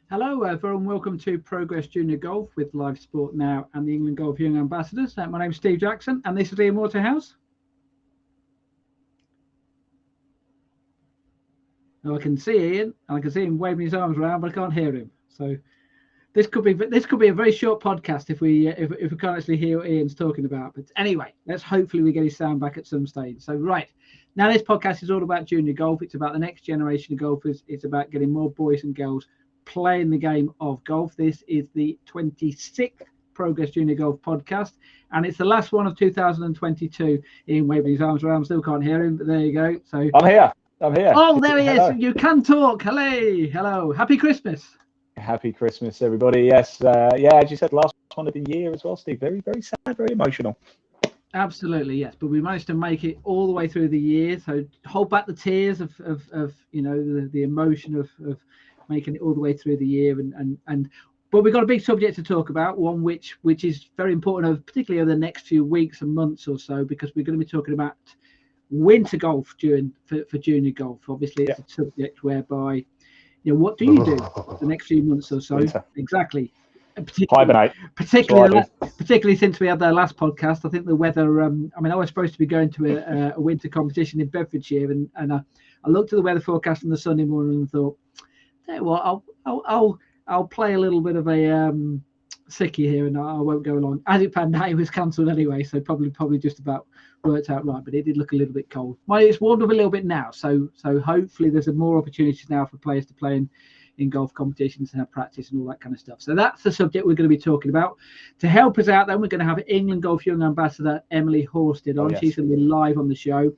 Hello, everyone. Welcome to Progress Junior Golf with Live Sport Now and the England Golf Young Ambassadors. My name's Steve Jackson, and this is Ian Waterhouse. Now I can see Ian, and I can see him waving his arms around, but I can't hear him. So this could be a very short podcast if we can't actually hear what Ian's talking about. But anyway, let's hopefully we get his sound back at some stage. So right now, this podcast is all about junior golf. It's about the next generation of golfers. It's about getting more boys and girls playing the game of golf. This is the 26th Progress Junior Golf podcast, and it's the last one of 2022. Ian waving his arms around, still can't hear him, but there you go. So I'm here. Oh, there he is. You can talk. Hello. Happy Christmas. Happy Christmas, everybody. Yes, as you said, last one of the year as well, Steve. Very, very sad, very emotional. Absolutely, yes. But we managed to make it all the way through the year. So hold back the tears of the emotion of making it all the way through the year, but we've got a big subject to talk about, one which is very important, particularly over the next few weeks and months or so, because we're going to be talking about winter golf for junior golf. Obviously, it's a subject whereby, what do you do the next few months or so? Winter. Exactly. Hibernate. Particularly since we had our last podcast, I think the weather. I was supposed to be going to a winter competition in Bedfordshire, and I looked at the weather forecast on the Sunday morning and thought, tell you what, I'll play a little bit of a sickie here, and I won't go along. As it panned out, it was cancelled anyway, so probably just about worked out right. But it did look a little bit cold. It's warmed up a little bit now, so hopefully there's more opportunities now for players to play in golf competitions and have practice and all that kind of stuff. So that's the subject we're going to be talking about. To help us out, then we're going to have England Golf Young Ambassador Emily Horsted on. She's going to be live on the show.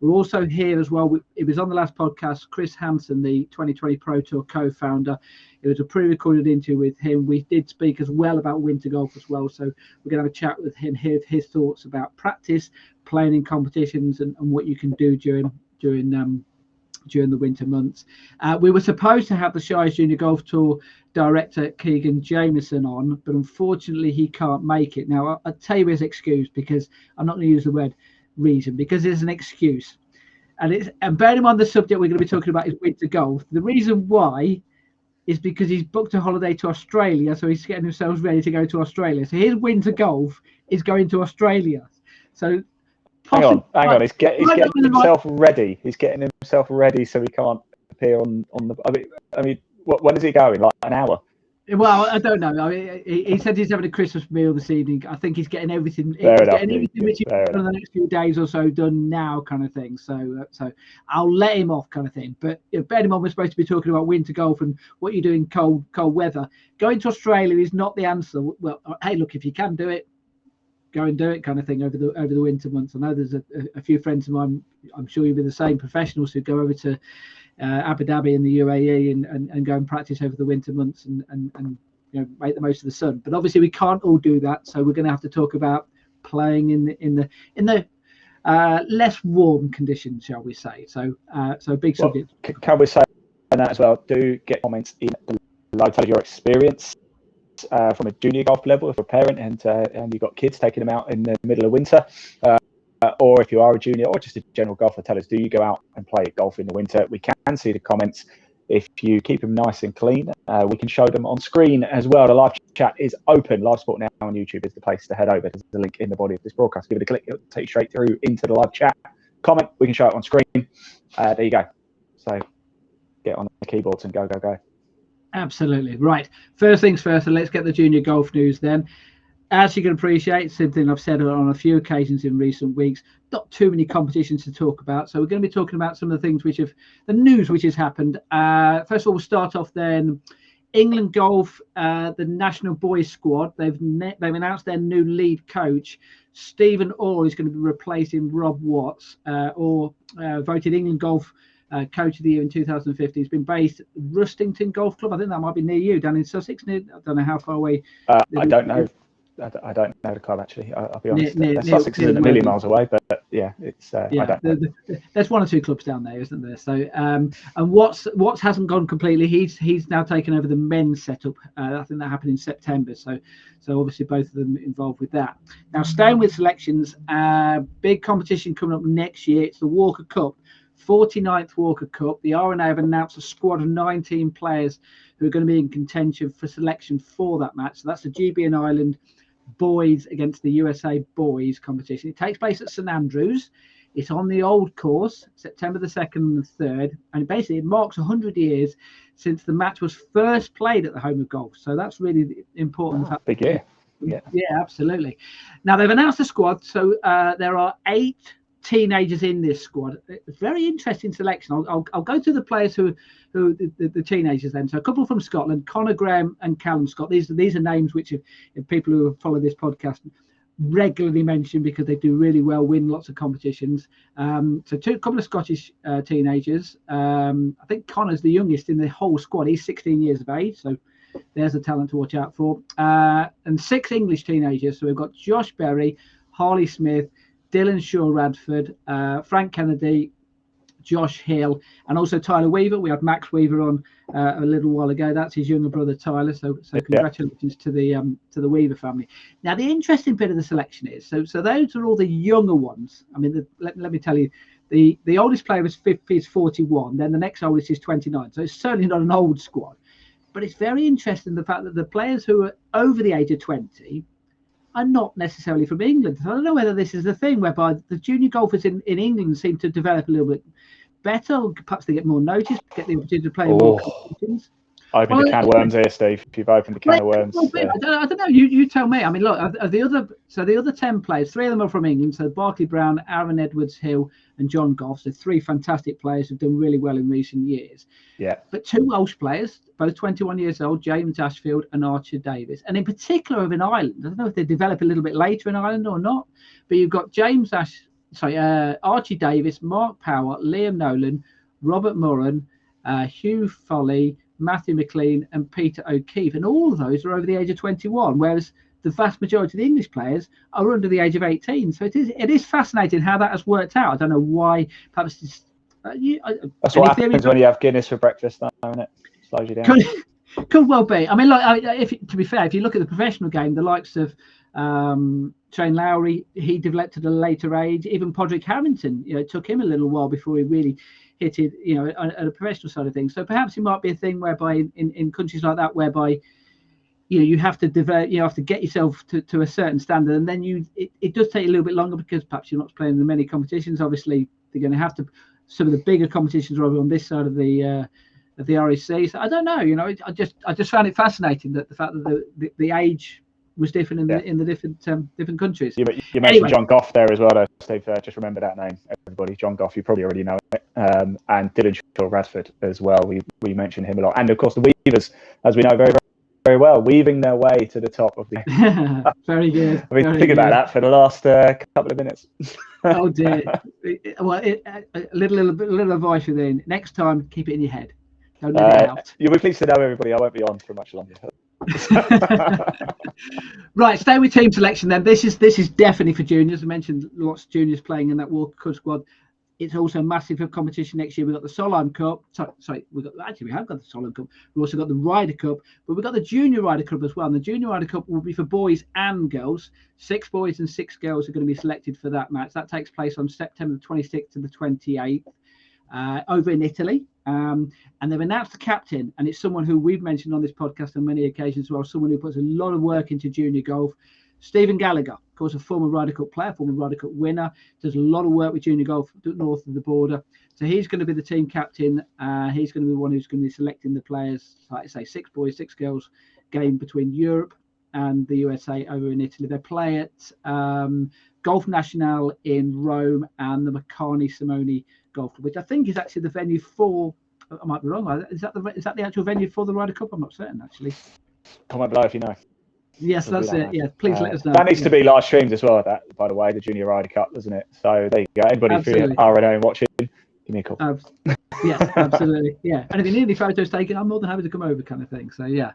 We're also here as well. It was on the last podcast, Chris Hanson, the 2020 ProTour co-founder. It was a pre-recorded interview with him. We did speak as well about winter golf as well. So we're going to have a chat with him, hear his thoughts about practice, playing in competitions, and what you can do during the winter months. We were supposed to have the Shires Junior Golf Tour director Keegan Jameson on, but unfortunately he can't make it. Now, I'll tell you his excuse, because I'm not going to use the word reason, because it's an excuse. And bearing in mind the subject we're going to be talking about is winter golf. The reason why is because he's booked a holiday to Australia, so he's getting himself ready to go to Australia. So his winter golf is going to Australia. So hang on. He's getting himself ready. He's getting himself ready so he can't appear on the. I mean, when is he going? Like an hour? Well, I don't know. He said he's having a Christmas meal this evening. I think he's getting everything. Which he's done in the next few days or so done now, kind of thing. So I'll let him off, kind of thing. But bear in mind, we're supposed to be talking about winter golf and what you do in cold weather. Going to Australia is not the answer. Well, hey, look, if you can do it, go and do it, kind of thing, over the winter months. I know there's a few friends of mine, I'm sure you'll be the same, professionals who go over to Abu Dhabi in the UAE and go and practice over the winter months and make the most of the sun. But obviously we can't all do that, so we're going to have to talk about playing in the less warm conditions, shall we say. So big subject. Can we say that as well? Do get comments in below. Tell us your experience from a junior golf level if you're a parent and you've got kids, taking them out in the middle of winter, or if you are a junior or just a general golfer, tell us, do you go out and play golf in the winter? We can see the comments. If you keep them nice and clean, we can show them on screen as well. The live chat is open. Live Sport Now on YouTube is the place to head over. There's a link in the body of this broadcast. Give it a click, it'll take you straight through into the live chat. Comment, we can show it on screen. There you go. So get on the keyboards and go. Absolutely. Right. First things first, and let's get the junior golf news then. As you can appreciate, something I've said on a few occasions in recent weeks, not too many competitions to talk about. So we're going to be talking about some of the things the news which has happened. First of all, we'll start off then. England Golf, the national boys squad, they've announced their new lead coach. Stephen Orr is going to be replacing Rob Watts, voted England Golf Coach of the Year in 2015. He's been based at Rustington Golf Club. I think that might be near you, down in Sussex. I don't know how far away. I don't know. I don't know the club, actually. I'll be honest. Sussex isn't a million miles away, but yeah, it's. I don't know. There's one or two clubs down there, isn't there? So, and Watts hasn't gone completely. He's now taken over the men's setup. I think that happened in September. So obviously both of them involved with that. Now, staying with selections, big competition coming up next year. It's the Walker Cup. 49th Walker Cup. The RNA have announced a squad of 19 players who are going to be in contention for selection for that match. So that's the GB and Ireland boys against the USA boys competition. It takes place at St Andrews. It's on the old course, September the 2nd and the 3rd, and basically it marks 100 years since the match was first played at the home of golf. So that's really important. Big year. Yeah, absolutely. Now they've announced the squad, so there are 8 teenagers in this squad. Very interesting selection. I'll go to the players who the teenagers then. So a couple from Scotland, Conor Graham and Callum Scott. These are names which if people who follow this podcast regularly mention because they do really well, win lots of competitions. So couple of Scottish teenagers. I think Connor's the youngest in the whole squad. He's 16 years of age, so there's a talent to watch out for. And 6 English teenagers. So we've got Josh Berry, Harley Smith, Dylan Shaw Radford, Frank Kennedy, Josh Hill, and also Tyler Weaver. We had Max Weaver on a little while ago. That's his younger brother Tyler. So congratulations to the Weaver family. Now the interesting bit of the selection is so those are all the younger ones. I mean, let me tell you, the oldest player is 41. Then the next oldest is 29. So it's certainly not an old squad, but it's very interesting the fact that the players who are over the age of 20 are not necessarily from England. So I don't know whether this is the thing whereby the junior golfers in England seem to develop a little bit better, or perhaps they get more notice, get the opportunity to play more competitions. Opened a can of worms here, Steve. You've opened a can of worms. I don't know. You tell me. I mean, look, the other 10 players, 3 of them are from England. So Barclay Brown, Aaron Edwards Hill, and John Goff. So 3 fantastic players who've done really well in recent years. Yeah. But 2 Welsh players, both 21 years old, James Ashfield and Archer Davis. And in particular in Ireland, I don't know if they develop a little bit later in Ireland or not, but you've got Archie Davis, Mark Power, Liam Nolan, Robert Murran, Hugh Foley, Matthew McLean and Peter O'Keefe, and all of those are over the age of 21, whereas the vast majority of the English players are under the age of 18. So it is fascinating how that has worked out. I don't know why. Perhaps it's, that's what happens when you have Guinness for breakfast, isn't it? Slows you down. Could well be. I mean, to be fair, if you look at the professional game, the likes of Shane Lowry, he developed at a later age. Even Podrick Harrington, it took him a little while before he really hit it, at a professional side of things. So perhaps it might be a thing whereby in countries like that, whereby you have to develop, you have to get yourself to a certain standard, and then it does take a little bit longer because perhaps you're not playing in many competitions. Obviously, they're going to have to. Some of the bigger competitions are over on this side of the REC. So I don't know. I just found it fascinating that the fact that the age was different in the different countries. You mentioned anyway. John Goff there as well, though, Steve. Just remember that name, everybody. John Goff, you probably already know it. And Dylan Shaw Radford as well. We mentioned him a lot. And of course, the Weavers, as we know very, very well, weaving their way to the top of the. Very good. I've been thinking about that for the last couple of minutes. Oh dear. Well, a little advice within. Next time, keep it in your head. Don't let it out. You'll be pleased to know, everybody, I won't be on for much longer. Right, stay with team selection then. This is definitely for juniors. I mentioned lots of juniors playing in that Walker Cup squad. It's also massive for competition next year. We've got the Solheim Cup. Sorry, we have got the Solheim Cup. We've also got the Ryder Cup, but we've got the Junior Ryder Cup as well. And the Junior Ryder Cup will be for boys and girls. 6 boys and 6 girls are going to be selected for that match. That takes place on September the 26th to the 28th over in Italy. And they've announced the captain, and it's someone who we've mentioned on this podcast on many occasions as well, someone who puts a lot of work into junior golf. Stephen Gallagher, of course, a former Ryder Cup player, former Ryder Cup winner, does a lot of work with junior golf north of the border. So he's going to be the team captain. He's going to be the one who's going to be selecting the players, like I say, 6 boys, 6 girls, game between Europe and the USA over in Italy. They play at Golf National in Rome and the Makani Simone Golf Club, which I think is actually the venue for. I might be wrong. Is that the actual venue for the Ryder Cup? I'm not certain actually. Comment below if you know. Yes, that's it. Yeah, please let us know. That needs to be live streamed as well. That, by the way, the Junior Ryder Cup, doesn't it? So there you go. Anybody who are at home watching, give me a call. Yes, absolutely. Yeah, and if you need any photos taken, I'm more than happy to come over, kind of thing. So yeah.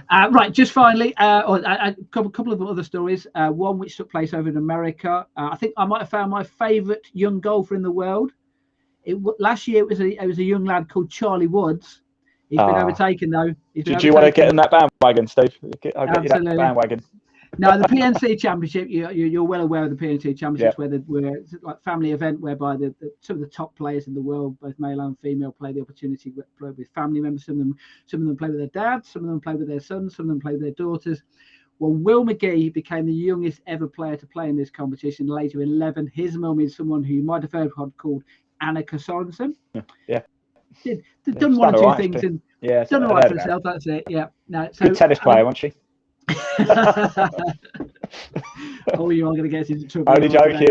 Right. Just finally, a couple of other stories. One which took place over in America. I think I might have found my favourite young golfer in the world. Last year it was a young lad called Charlie Woods. He's been overtaken though. Did you want to get in that bandwagon, Steve? I'll get you that bandwagon. No, the PNC Championship, you're well aware of the PNC Championships, Yeah. where it's like family event whereby some of the top players in the world, both male and female, play the opportunity to play with family members. Some of them play with their dads, some of them play with their sons, some of them play with their daughters. Well, Will McGee became the youngest ever player to play in this competition, later 11. His mum is someone who you might have heard of called Annika Sorensen. Yeah. They've done one or two things and done all right for herself. That's it. Yeah. No, so good tennis player, wasn't she? Oh, you are going to get into trouble. Only joking.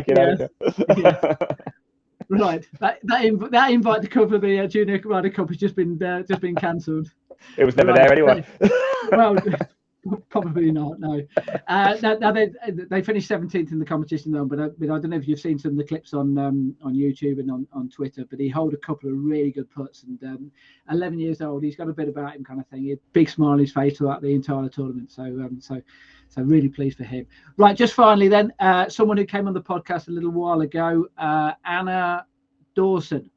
Yeah. Right. That invite to cover the Junior Ryder Cup has just been cancelled. It was never there anyway. Well, probably not. No. Now they finished 17th in the competition, though. But I don't know if you've seen some of the clips on YouTube and on Twitter. But he held a couple of really good putts, and 11 years old, he's got a bit about him, kind of thing. He had a big smile on his face throughout the entire tournament. So really pleased for him. Right, just finally then, someone who came on the podcast a little while ago, Anna Dawson,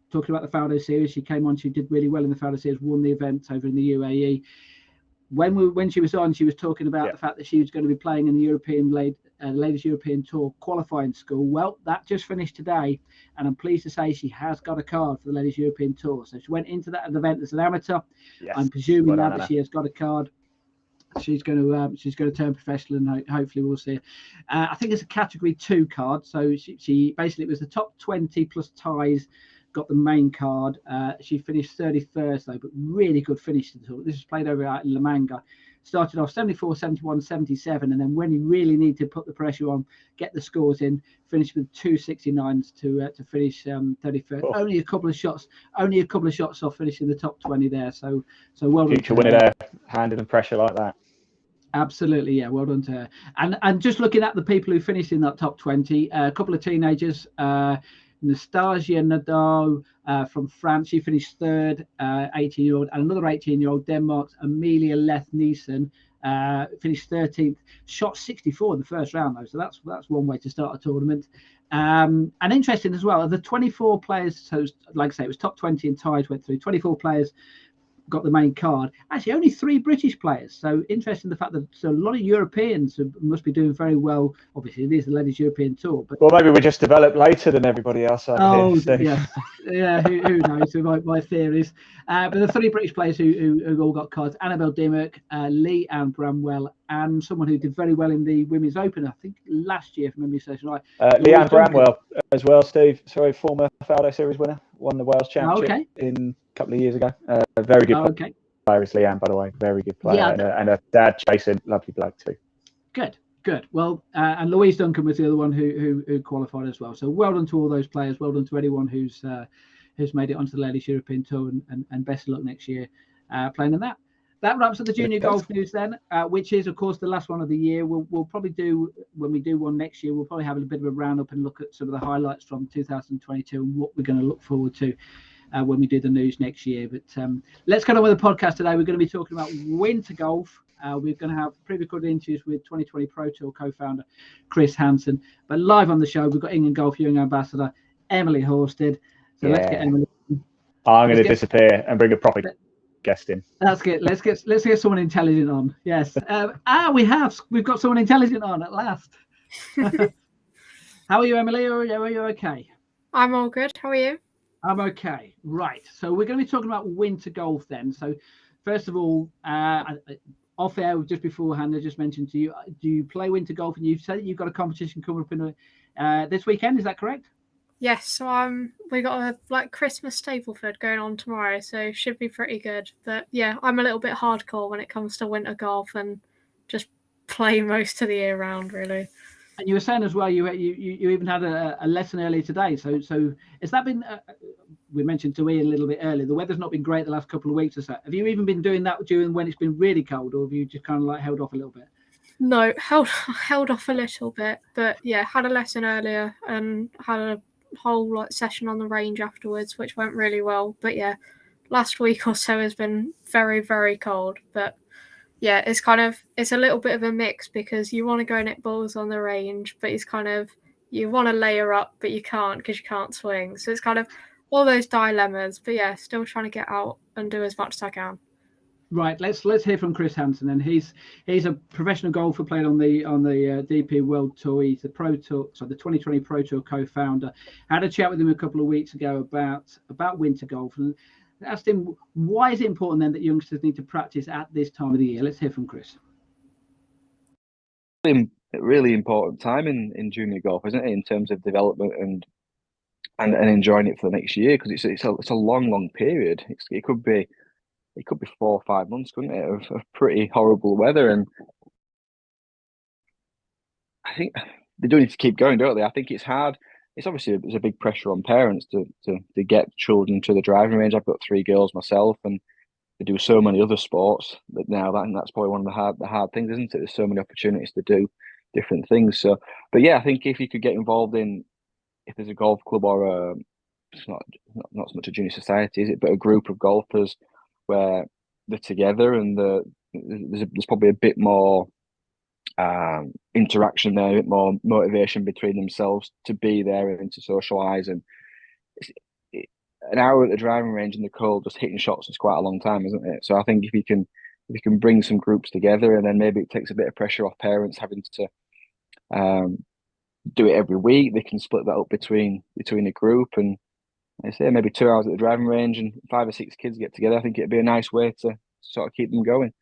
talking about the Faldo Series. She came on, she did really well in the Faldo Series, won the event over in the UAE. When she was on, she was talking about the fact that she was going to be playing in the European Ladies European Tour qualifying school. Well, that just finished today, and I'm pleased to say she has got a card for the Ladies European Tour. So she went into that event as an amateur. Yes. I'm presuming now that she has got a card, she's going to turn professional, and hopefully we'll see her. I think it's a Category 2 card. So she basically, it was the top 20 plus ties. Got the main card. She finished 31st though, but really good finish to the tour. This was played over out in La Manga. Started off 74, 71, 77, and then when you really need to put the pressure on, get the scores in, finished with 269s to finish 31st. Oh. Only a couple of shots off finishing the top 20 there. So well done. Future winner there, handling pressure like that. Absolutely, yeah. Well done to her. And just looking at the people who finished in that top 20, a couple of teenagers. Nastasia Nadal from France, she finished third, 18-year-old, and another 18-year-old, Denmark's Amelia Leth-Nielsen, finished 13th, shot 64 in the first round though, so that's one way to start a tournament. And interesting as well, the 24 players, so like I say, it was top 20 and ties went through. 24 players got the main card. Actually, only 3 British players. So interesting the fact that a lot of Europeans must be doing very well. Obviously, it is the Ladies European Tour. But well, maybe we just developed later than everybody else. Yeah. Who knows? My theories. But the 3 British players who all got cards: Annabelle Dimmock, Leanne Bramwell, and someone who did very well in the Women's Open, I think last year, if memory serves right. Leanne Bramwell as well, Steve. Sorry, former Faldo Series winner, won the Wales Championship in a couple of years ago. Very good player is Leanne, by the way. Very good player. Yeah, and a dad, Jason, lovely bloke too. Good. Well, and Louise Duncan was the other one who qualified as well. So well done to all those players. Well done to anyone who's made it onto the Ladies European Tour, and best of luck next year playing in that. That wraps up the junior golf news then, which is, of course, the last one of the year. We'll probably do, when we do one next year, we'll probably have a bit of a roundup and look at some of the highlights from 2022 and what we're going to look forward to when we do the news next year. But let's get on with the podcast today. We're going to be talking about winter golf. We're going to have pre-recorded interviews with 2020 ProTour co-founder Chris Hanson. But live on the show, we've got England Golf Young Ambassador Emily Horsted. So let's get Emily. I'm going to disappear and bring a proper guest in. That's good. Let's get someone intelligent on. Yes. We've got someone intelligent on at last. How are you, Emily? Are you okay? I'm all good. How are you? I'm okay. Right. So we're going to be talking about winter golf then. So first of all, off air just beforehand, I just mentioned to you, do you play winter golf? And you've said that you've got a competition coming up in this weekend. Is that correct? Yes. So we got a Christmas Stapleford going on tomorrow, so should be pretty good. But yeah, I'm a little bit hardcore when it comes to winter golf and just play most of the year round, really. And you were saying as well, you even had a lesson earlier today. So has that been? We mentioned to Ian a little bit earlier. The weather's not been great the last couple of weeks or so. Have you even been doing that during when it's been really cold, or have you just kind of held off a little bit? No, held off a little bit, but yeah, had a lesson earlier and had a whole session on the range afterwards, which went really well. But yeah, last week or so has been very, very cold. But yeah, it's a little bit of a mix because you want to go net balls on the range, but you want to layer up, but you can't because you can't swing. So it's kind of all those dilemmas. But yeah, still trying to get out and do as much as I can. Right, let's hear from Chris Hanson. And he's a professional golfer, played on the DP World Tour. He's the ProTour, so the 2020 ProTour co-founder. I had a chat with him a couple of weeks ago about winter golf, and asked him why is it important then that youngsters need to practice at this time of the year. Let's hear from Chris. Really important time in junior golf, isn't it, in terms of development and enjoying it for the next year, because it's a long period. It could be 4 or 5 months, couldn't it, of pretty horrible weather. And I think they do need to keep going, don't they? I think it's hard. It's obviously there's a big pressure on parents to get children to the driving range. I've got 3 girls myself, and they do so many other sports that now that's probably one of the hard things, isn't it? There's so many opportunities to do different things. So, but yeah, I think if you could get involved if there's a golf club or it's not so much a junior society, is it? But a group of golfers where they're together and there's probably a bit more interaction there, a bit more motivation between themselves to be there and to socialise. And an hour at the driving range in the cold just hitting shots is quite a long time, isn't it? So I think if you can bring some groups together, and then maybe it takes a bit of pressure off parents having to do it every week. They can split that up between a group, and I say maybe 2 hours at the driving range and 5 or 6 kids get together. I think it'd be a nice way to sort of keep them going.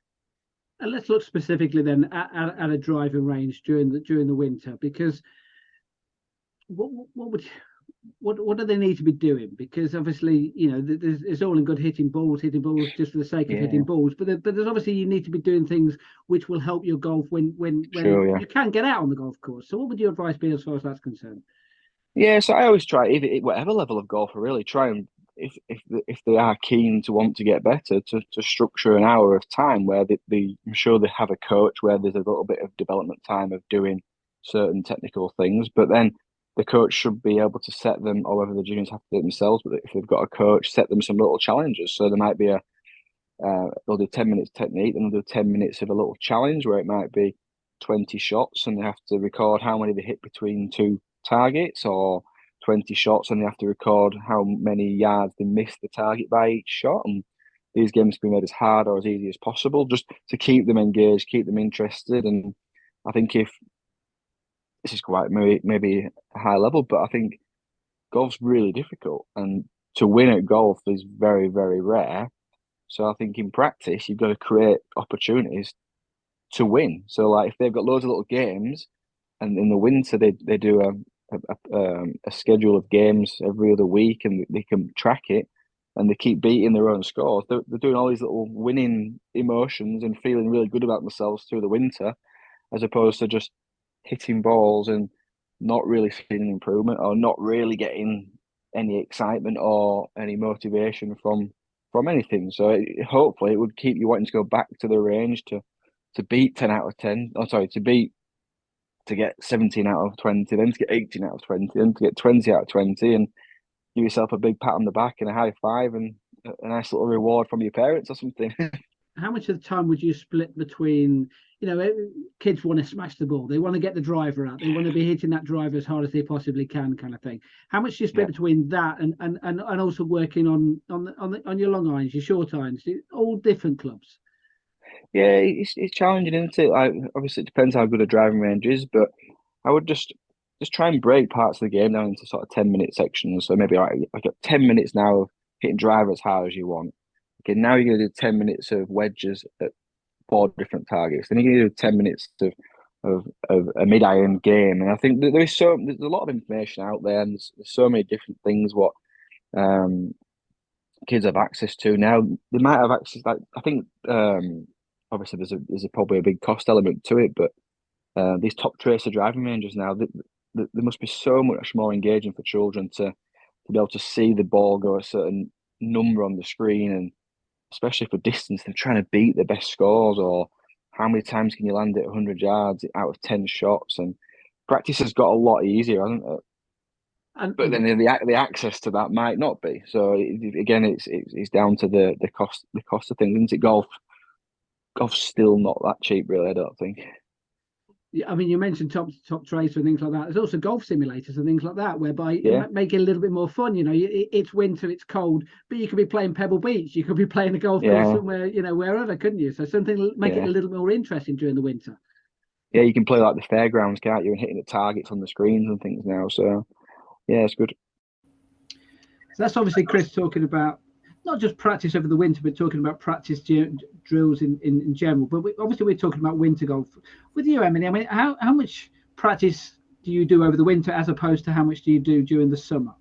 And let's look specifically then at a driving range during the winter, because what do they need to be doing? Because obviously, it's all in good hitting balls just for the sake of hitting balls, but there's obviously you need to be doing things which will help your golf when Sure, you can get out on the golf course. So what would your advice be as far as that's concerned? Yeah, so I always try, whatever level of golfer, really try and if they are keen to want to get better, to structure an hour of time where I'm sure they have a coach where there's a little bit of development time of doing certain technical things, but then the coach should be able to set them, or whether the juniors have to do it themselves, but if they've got a coach, set them some little challenges. So there might be they'll do 10 minutes technique, and they'll do 10 minutes of a little challenge where it might be 20 shots and they have to record how many they hit between 2 targets, or 20 shots and they have to record how many yards they missed the target by each shot. And these games can be made as hard or as easy as possible, just to keep them engaged, keep them interested. And I think if this is quite maybe a high level, but I think golf's really difficult, and to win at golf is very, very rare. So I think in practice, you've got to create opportunities to win. So like if they've got loads of little games, and in the winter they do a schedule of games every other week, and they can track it, and they keep beating their own scores. They're doing all these little winning emotions and feeling really good about themselves through the winter, as opposed to just hitting balls and not really seeing improvement, or not really getting any excitement or any motivation from anything. So hopefully it would keep you wanting to go back to the range to beat 10 out of 10. Oh, sorry, to get 17 out of 20, then to get 18 out of 20, then to get 20 out of 20, and give yourself a big pat on the back and a high five and a nice little reward from your parents or something. How much of the time would you split between, kids want to smash the ball, they want to get the driver out, they want to be hitting that driver as hard as they possibly can, kind of thing? How much do you split between that and also working on your long irons, your short irons, all different clubs? Yeah, it's challenging, isn't it? Like, obviously, it depends how good a driving range is, but I would just try and break parts of the game down into sort of 10-minute sections. So maybe I got 10 minutes now of hitting driver as hard as you want. Okay, now you're going to do 10 minutes of wedges at 4 different targets. Then you're going to do 10 minutes of a mid-iron game. And I think there's a lot of information out there, and there's so many different things what kids have access to now. They might have access, like I think obviously there's probably a big cost element to it, but these top tracer driving ranges now, there must be so much more engaging for children to be able to see the ball go a certain number on the screen, and especially for distance, they're trying to beat the best scores, or how many times can you land it 100 yards out of 10 shots. And practice has got a lot easier, hasn't it? But then the access to that might not be. So again, it's down to the cost of things, isn't it? Golf's still not that cheap, really, I don't think. I mean, you mentioned top tracer and things like that. There's also golf simulators and things like that, whereby Yeah. make it a little bit more fun. It's winter, it's cold, but you could be playing Pebble Beach, you could be playing a golf course somewhere, wherever, couldn't you? So something make it a little bit more interesting during the winter. Yeah, you can play like the fairgrounds, can't you, and hitting the targets on the screens and things now. So yeah, it's good. So that's obviously Chris talking about not just practice over the winter, but talking about practice drills in general. But obviously we're talking about winter golf. With you, Emily, I mean, how much practice do you do over the winter as opposed to how much do you do during the summer?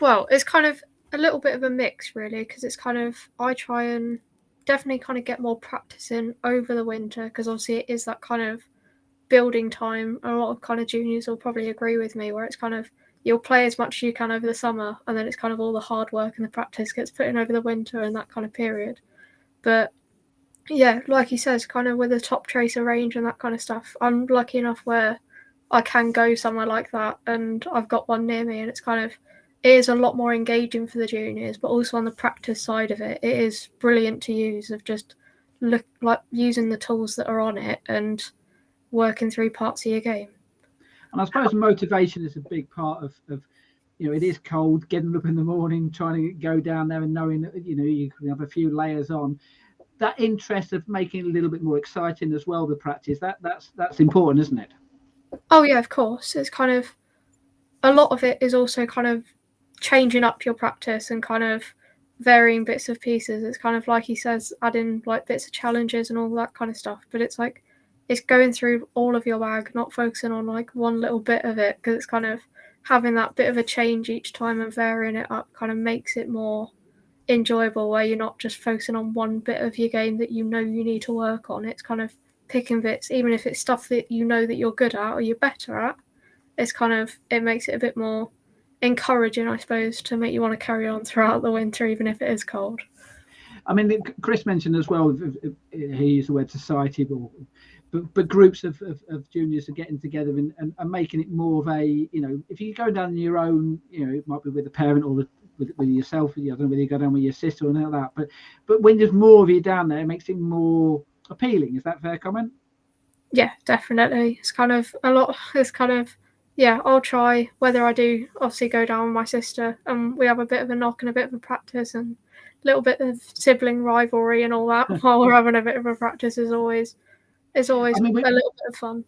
Well, it's kind of a little bit of a mix, really, because it's kind of, I try and definitely kind of get more practice in over the winter, because obviously it is that kind of building time. A lot of kind of juniors will probably agree with me, where it's kind of, you'll play as much as you can over the summer, and then it's kind of all the hard work and the practice gets put in over the winter and that kind of period. But yeah, like he says, kind of with the top tracer range and that kind of stuff, I'm lucky enough where I can go somewhere like that, and I've got one near me, and it's kind of, it is a lot more engaging for the juniors, but also on the practice side of it, it is brilliant to use, of just using the tools that are on it and working through parts of your game. And I suppose motivation is a big part of it is cold, getting up in the morning, trying to go down there and knowing that, you can have a few layers on. That interest of making it a little bit more exciting as well, the practice, that's important, isn't it? Oh yeah, of course. It's kind of, a lot of it is also kind of changing up your practice and kind of varying bits of pieces. It's kind of like he says, adding like bits of challenges and all that kind of stuff. But it's like, it's going through all of your bag, not focusing on like one little bit of it, because it's kind of having that bit of a change each time and varying it up kind of makes it more enjoyable, where you're not just focusing on one bit of your game that you need to work on. It's kind of picking bits, even if it's stuff that that you're good at or you're better at. It's kind of, it makes it a bit more encouraging, I suppose, to make you want to carry on throughout the winter, even if it is cold. I mean, Chris mentioned as well, he used the word society, but groups of juniors are getting together and making it more of a, if you go down on your own, it might be with a parent or with yourself. I don't know whether you go down with your sister or not that, but when there's more of you down there, it makes it more appealing. Is that a fair comment? Yeah, definitely. It's kind of a lot. It's kind of, yeah, I'll try, whether I do obviously go down with my sister and we have a bit of a knock and a bit of a practice and a little bit of sibling rivalry and all that while we're having a bit of a practice is always a little bit of fun.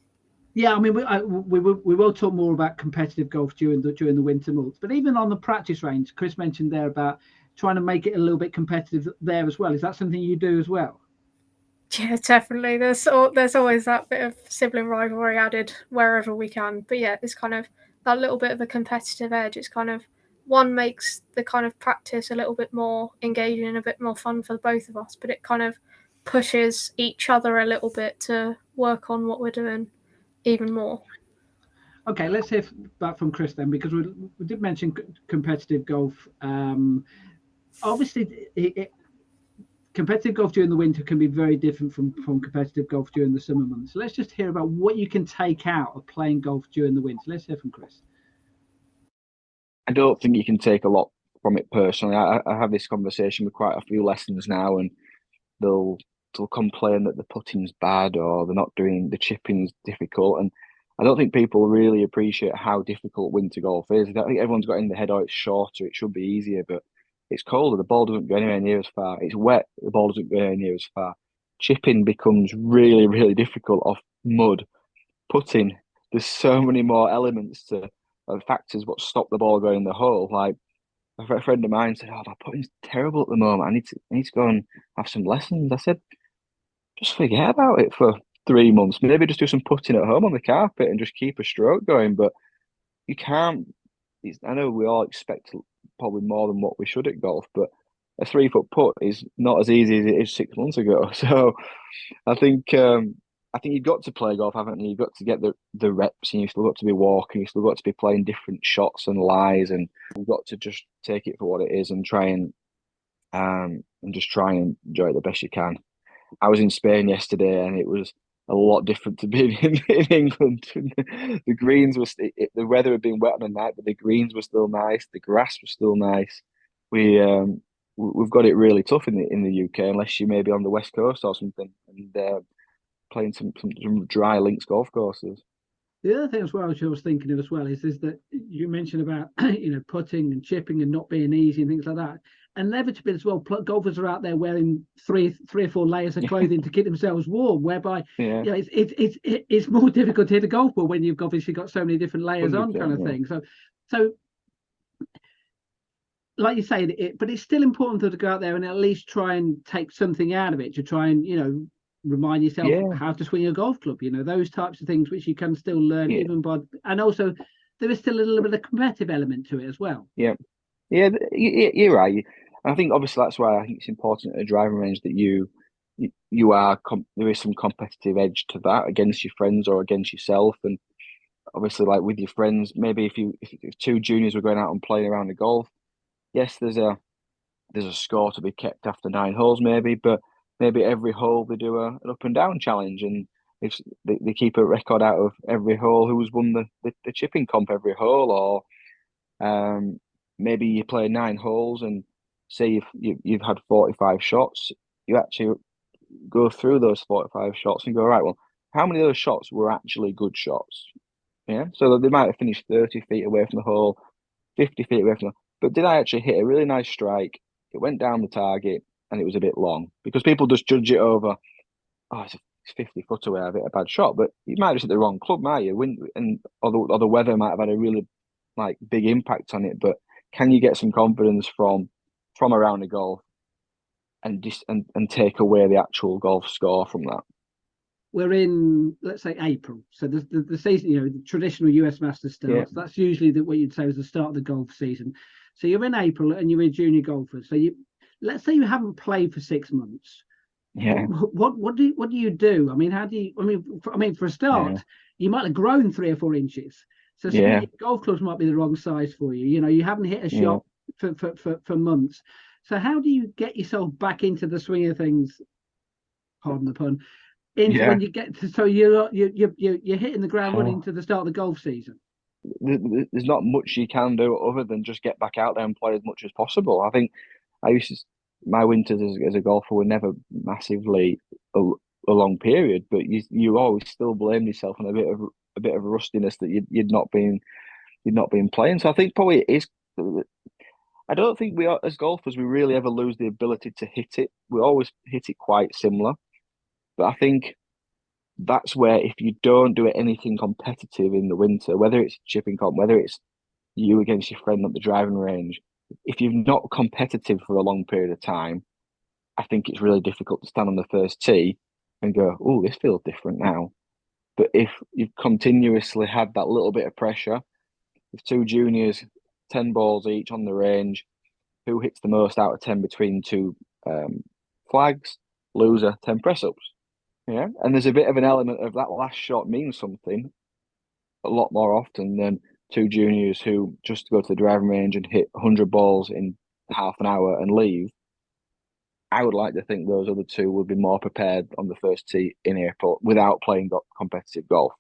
Yeah, I mean, we will talk more about competitive golf during the winter months, but even on the practice range, Chris mentioned there about trying to make it a little bit competitive there as well. Is that something you do as well? Yeah, definitely. There's always that bit of sibling rivalry added wherever we can. But yeah, it's kind of that little bit of a competitive edge. It's kind of, one makes the kind of practice a little bit more engaging and a bit more fun for both of us, but it kind of pushes each other a little bit to work on what we're doing even more. Okay, let's hear back from Chris then, because we did mention competitive golf. Obviously, competitive golf during the winter can be very different from competitive golf during the summer months. So let's just hear about what you can take out of playing golf during the winter. Let's hear from Chris. I don't think you can take a lot from it personally. I have this conversation with quite a few lessons now, and they'll complain that the putting's bad or they're not doing, the chipping's difficult. And I don't think people really appreciate how difficult winter golf is. I think everyone's got in their head, oh, it's shorter, it should be easier, but it's colder, the ball doesn't go anywhere near as far. It's wet, the ball doesn't go anywhere near as far. Chipping becomes really, really difficult off mud. Putting, there's so many more elements to factors what stop the ball going in the hole. Like a friend of mine said, "Oh, my putting's terrible at the moment. I need to go and have some lessons." I said, "Just forget about it for 3 months. Maybe just do some putting at home on the carpet and just keep a stroke going." But you can't. I know we all expect probably more than what we should at golf, but a 3-foot putt is not as easy as it is 6 months ago. So I think you've got to play golf, haven't you? You've got to get the reps, and you've still got to be walking, you've still got to be playing different shots and lies, and you've got to just take it for what it is and try and just try and enjoy it the best you can. I was in Spain yesterday, and it was a lot different to being in England. The greens were the weather had been wet on the night, but the greens were still nice. The grass was still nice. We've got it really tough in the UK, unless you may be on the West Coast or something. And playing some dry links golf courses. The other thing as well, which I was thinking of as well, is that you mentioned about putting and chipping and not being easy and things like that. Inevitably as well, golfers are out there wearing three or four layers of clothing to keep themselves warm, whereby it's more difficult to hit a golf ball when you've obviously got so many different layers on, kind of thing. So like you say, but it's still important to go out there and at least try and take something out of it, to try and remind yourself how to swing a golf club, those types of things which you can still learn even by, and also there is still a little bit of competitive element to it as well. You're right. I think obviously that's why I think it's important at a driving range that you are there is some competitive edge to that against your friends or against yourself. And obviously, like with your friends, maybe if two juniors were going out and playing around the golf, yes, there's a score to be kept after 9 holes, but maybe every hole they do an up and down challenge, and if they keep a record out of every hole who's won the chipping comp every hole, or maybe you play 9 holes and say you've had 45 shots, you actually go through those 45 shots and go, right, well, how many of those shots were actually good shots? Yeah, so they might have finished 30 feet away from the hole, 50 feet away from the, but did I actually hit a really nice strike? It went down the target and it was a bit long, because people just judge it over, it's 50 foot away, I've hit a bad shot, but you might just hit the wrong club, might you? Or the weather might have had a really big impact on it, but can you get some confidence from around the golf and take away the actual golf score from that? We're in, let's say, April, so the season, the traditional US Masters starts. That's usually what you'd say is the start of the golf season. So you're in April and you're a junior golfer. So let's say you haven't played for 6 months. Yeah. What do you do? I mean, how do you? I mean, for a start, you might have grown 3 or 4 inches. So some of your golf clubs might be the wrong size for you. You haven't hit a shot for months. So how do you get yourself back into the swing of things? Pardon the pun. When you get to, so you're hitting the ground running to the start of the golf season. There's not much you can do other than just get back out there and play as much as possible. I think my winters as a golfer were never massively a long period, but you always still blame yourself on a bit of rustiness that you'd not been playing. So I think probably it is. I don't think we are, as golfers, we really ever lose the ability to hit it. We always hit it quite similar, but I think that's where if you don't do anything competitive in the winter, whether it's chipping comp, whether it's you against your friend at the driving range, if you're not competitive for a long period of time, I think it's really difficult to stand on the first tee and go, oh, this feels different now. But if you've continuously had that little bit of pressure, with 2 juniors, 10 balls each on the range, who hits the most out of 10 between 2 flags, loser, 10 press-ups. Yeah, and there's a bit of an element of that last shot means something a lot more often than 2 juniors who just go to the driving range and hit 100 balls in half an hour and leave. I would like to think those other 2 would be more prepared on the first tee in April without playing competitive golf.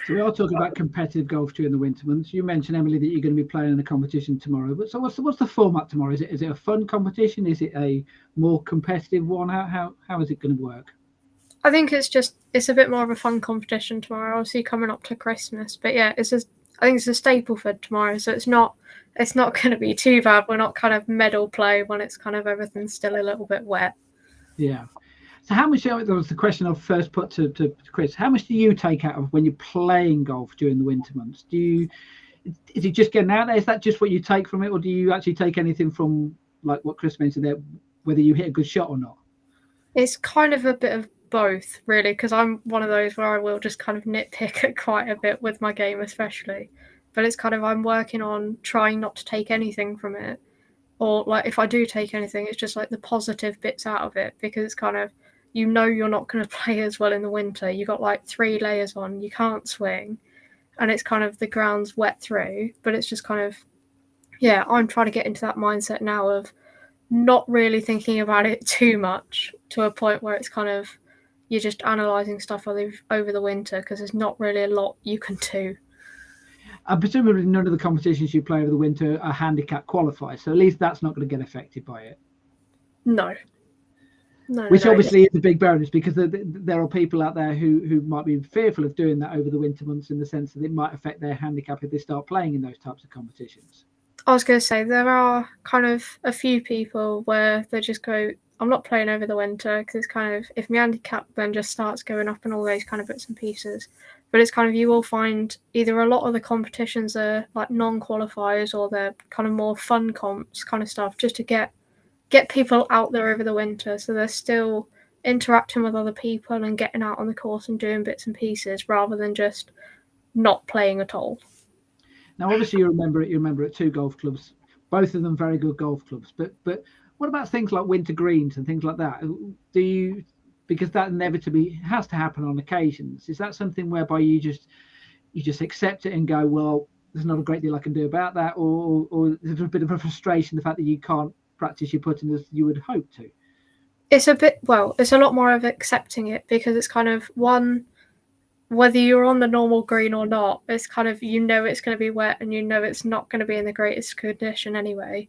So we are talking about competitive golf during the winter months. You mentioned, Emily, that you're going to be playing in a competition tomorrow. But so what's the format tomorrow? Is it a fun competition? Is it a more competitive one? How is it going to work? I think it's a bit more of a fun competition tomorrow, obviously coming up to Christmas. But yeah, I think it's a Stapleford tomorrow, so it's not going to be too bad. We're not kind of medal play when it's kind of everything's still a little bit wet. Yeah. So how much, that was the question I've first put to Chris, how much do you take out of when you're playing golf during the winter months? Is it just getting out there? Is that just what you take from it? Or do you actually take anything from, like what Chris mentioned there, whether you hit a good shot or not? It's kind of a bit of both, really, because I'm one of those where I will just kind of nitpick it quite a bit with my game especially. But it's kind of, I'm working on trying not to take anything from it. Or like if I do take anything, it's just like the positive bits out of it, because it's kind of, you're not going to play as well in the winter. You got like 3 layers on, you can't swing, and it's kind of the ground's wet through. But it's just kind of, I'm trying to get into that mindset now of not really thinking about it too much, to a point where it's kind of, you're just analysing stuff over the winter, because there's not really a lot you can do. And presumably none of the competitions you play over the winter are handicap qualified, so at least that's not going to get affected by it. No. Which obviously is a big bonus, because there are people out there who might be fearful of doing that over the winter months, in the sense that it might affect their handicap if they start playing in those types of competitions. I was going to say, there are kind of a few people where they just go, I'm not playing over the winter, because it's kind of, if my handicap then just starts going up and all those kind of bits and pieces. But it's kind of, you will find either a lot of the competitions are like non-qualifiers, or they're kind of more fun comps kind of stuff, just to get people out there over the winter, so they're still interacting with other people and getting out on the course and doing bits and pieces, rather than just not playing at all. Now, obviously, you remember at 2 golf clubs, both of them very good golf clubs. But what about things like winter greens and things like that? Do you, because that inevitably has to happen on occasions, is that something whereby you just accept it and go, well, there's not a great deal I can do about that, or there's a bit of a frustration, the fact that you can't practice your putting as you would hope to? It's a lot more of accepting it, because it's kind of one, whether you're on the normal green or not, it's kind of, it's going to be wet, and it's not going to be in the greatest condition anyway,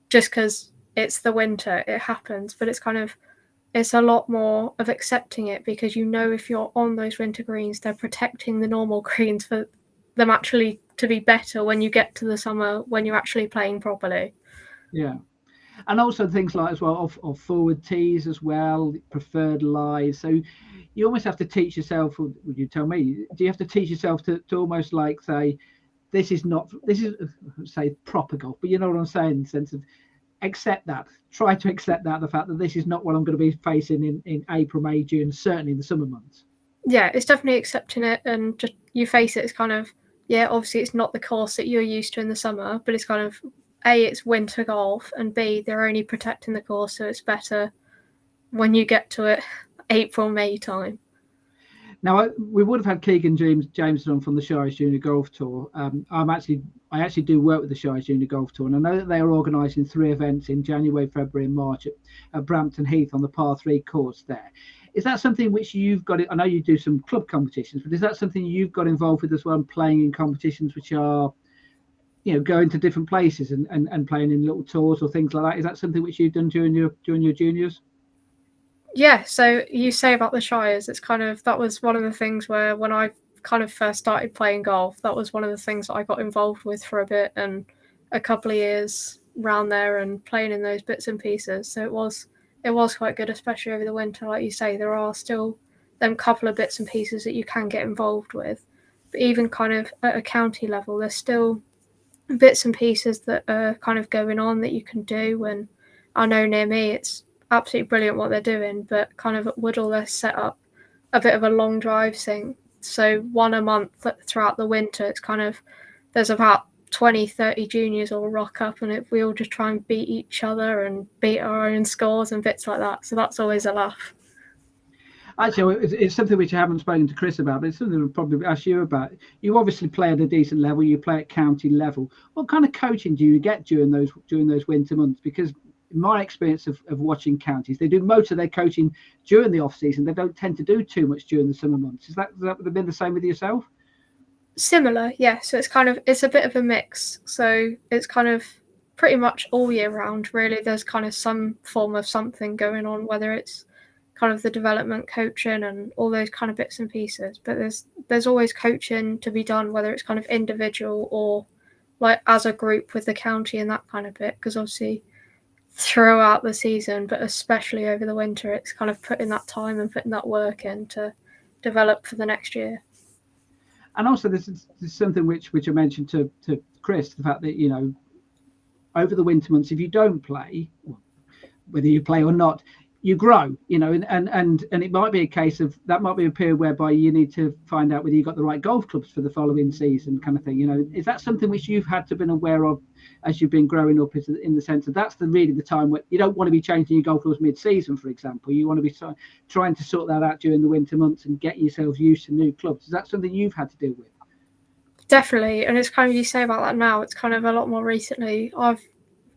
just because it's the winter, it happens. But it's a lot more of accepting it, because if you're on those winter greens, they're protecting the normal greens for them actually to be better when you get to the summer, when you're actually playing properly. Yeah. And also things like, as well, of forward tees as well, preferred lies. So you almost have to teach yourself, or would you tell me, do you have to teach yourself to almost like say, this is say proper golf, but you know what I'm saying, in the sense of try to accept that, the fact that this is not what I'm going to be facing in April, May, June, certainly in the summer months. Yeah, it's definitely accepting it, and just you face it. It's kind of, obviously it's not the course that you're used to in the summer, but it's kind of, A, it's winter golf, and B, they're only protecting the course, so it's better when you get to it April, May time. Now, we would have had Keegan Jameson on from the Shires Junior Golf Tour. I actually do work with the Shires Junior Golf Tour, and I know that they are organising 3 events in January, February and March at Brampton Heath on the par 3 course there. Is that something which you've got? I know you do some club competitions, but is that something you've got involved with as well, playing in competitions which are, going to different places and playing in little tours or things like that? Is that something which you've done during your juniors? Yeah, so you say about the Shires, it's kind of, that was one of the things where when I kind of first started playing golf, that was one of the things that I got involved with for a bit, and a couple of years around there, and playing in those bits and pieces. So it was quite good, especially over the winter. Like you say, there are still them couple of bits and pieces that you can get involved with. But even kind of at a county level, there's still bits and pieces that are kind of going on that you can do. And I know near me, it's absolutely brilliant what they're doing, but kind of at Woodall, they're set up a bit of a long drive thing. So one a month throughout the winter, it's kind of, there's about 20-30 juniors all rock up, and we all just try and beat each other and beat our own scores and bits like that. So that's always a laugh. Actually, it's something which I haven't spoken to Chris about, but it's something I'll probably ask you about. You obviously play at a decent level. You play at county level. What kind of coaching do you get during those winter months? Because in my experience of watching counties, they do most of their coaching during the off season. They don't tend to do too much during the summer months. Has that been the same with yourself? Similar, yeah. So it's a bit of a mix. So it's kind of pretty much all year round, really. There's kind of some form of something going on, whether it's kind of the development coaching and all those kind of bits and pieces. But there's always coaching to be done, whether it's kind of individual or like as a group with the county and that kind of bit. Because obviously throughout the season, but especially over the winter, it's kind of putting that time and putting that work in to develop for the next year. And also, this is something which I mentioned to Chris, the fact that, over the winter months, if you don't play, whether you play or not, you grow, and it might be a case of, that might be a period whereby you need to find out whether you've got the right golf clubs for the following season, kind of thing. Is that something which you've had to been aware of as you've been growing up, in the sense that that's really the time where you don't want to be changing your golf clubs mid-season, for example? You want to be trying to sort that out during the winter months and get yourselves used to new clubs. Is that something you've had to deal with? Definitely, and it's kind of, you say about that now, it's kind of a lot more recently. I've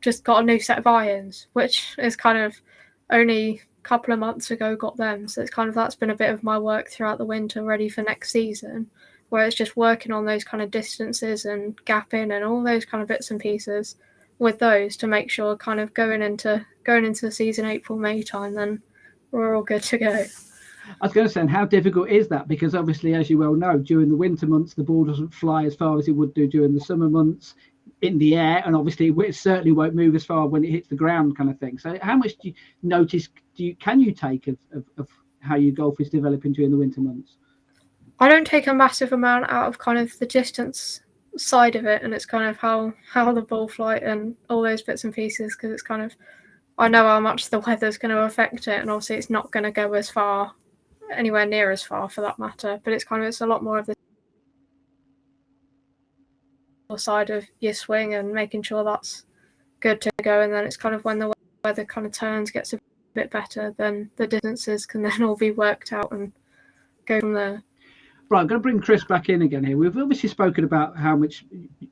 just got a new set of irons, which is kind of only a couple of months ago got them. So it's kind of, that's been a bit of my work throughout the winter, ready for next season, where it's just working on those kind of distances and gapping and all those kind of bits and pieces with those to make sure kind of going into the season April, May time, then we're all good to go. I was going to say, and how difficult is that? Because obviously, as you well know, during the winter months, the ball doesn't fly as far as it would do during the summer months in the air, and obviously it certainly won't move as far when it hits the ground, kind of thing. So, how much do you notice? Can you take of how your golf is developing during the winter months? I don't take a massive amount out of kind of the distance side of it, and it's kind of how the ball flight and all those bits and pieces, because it's kind of, I know how much the weather's going to affect it, and obviously it's not going to go as far, anywhere near as far for that matter, but it's a lot more of the side of your swing and making sure that's good to go, and then it's kind of when the weather kind of turns, gets a bit better, then the distances can then all be worked out and go from there. Right, I'm going to bring Chris back in again here. We've obviously spoken about how much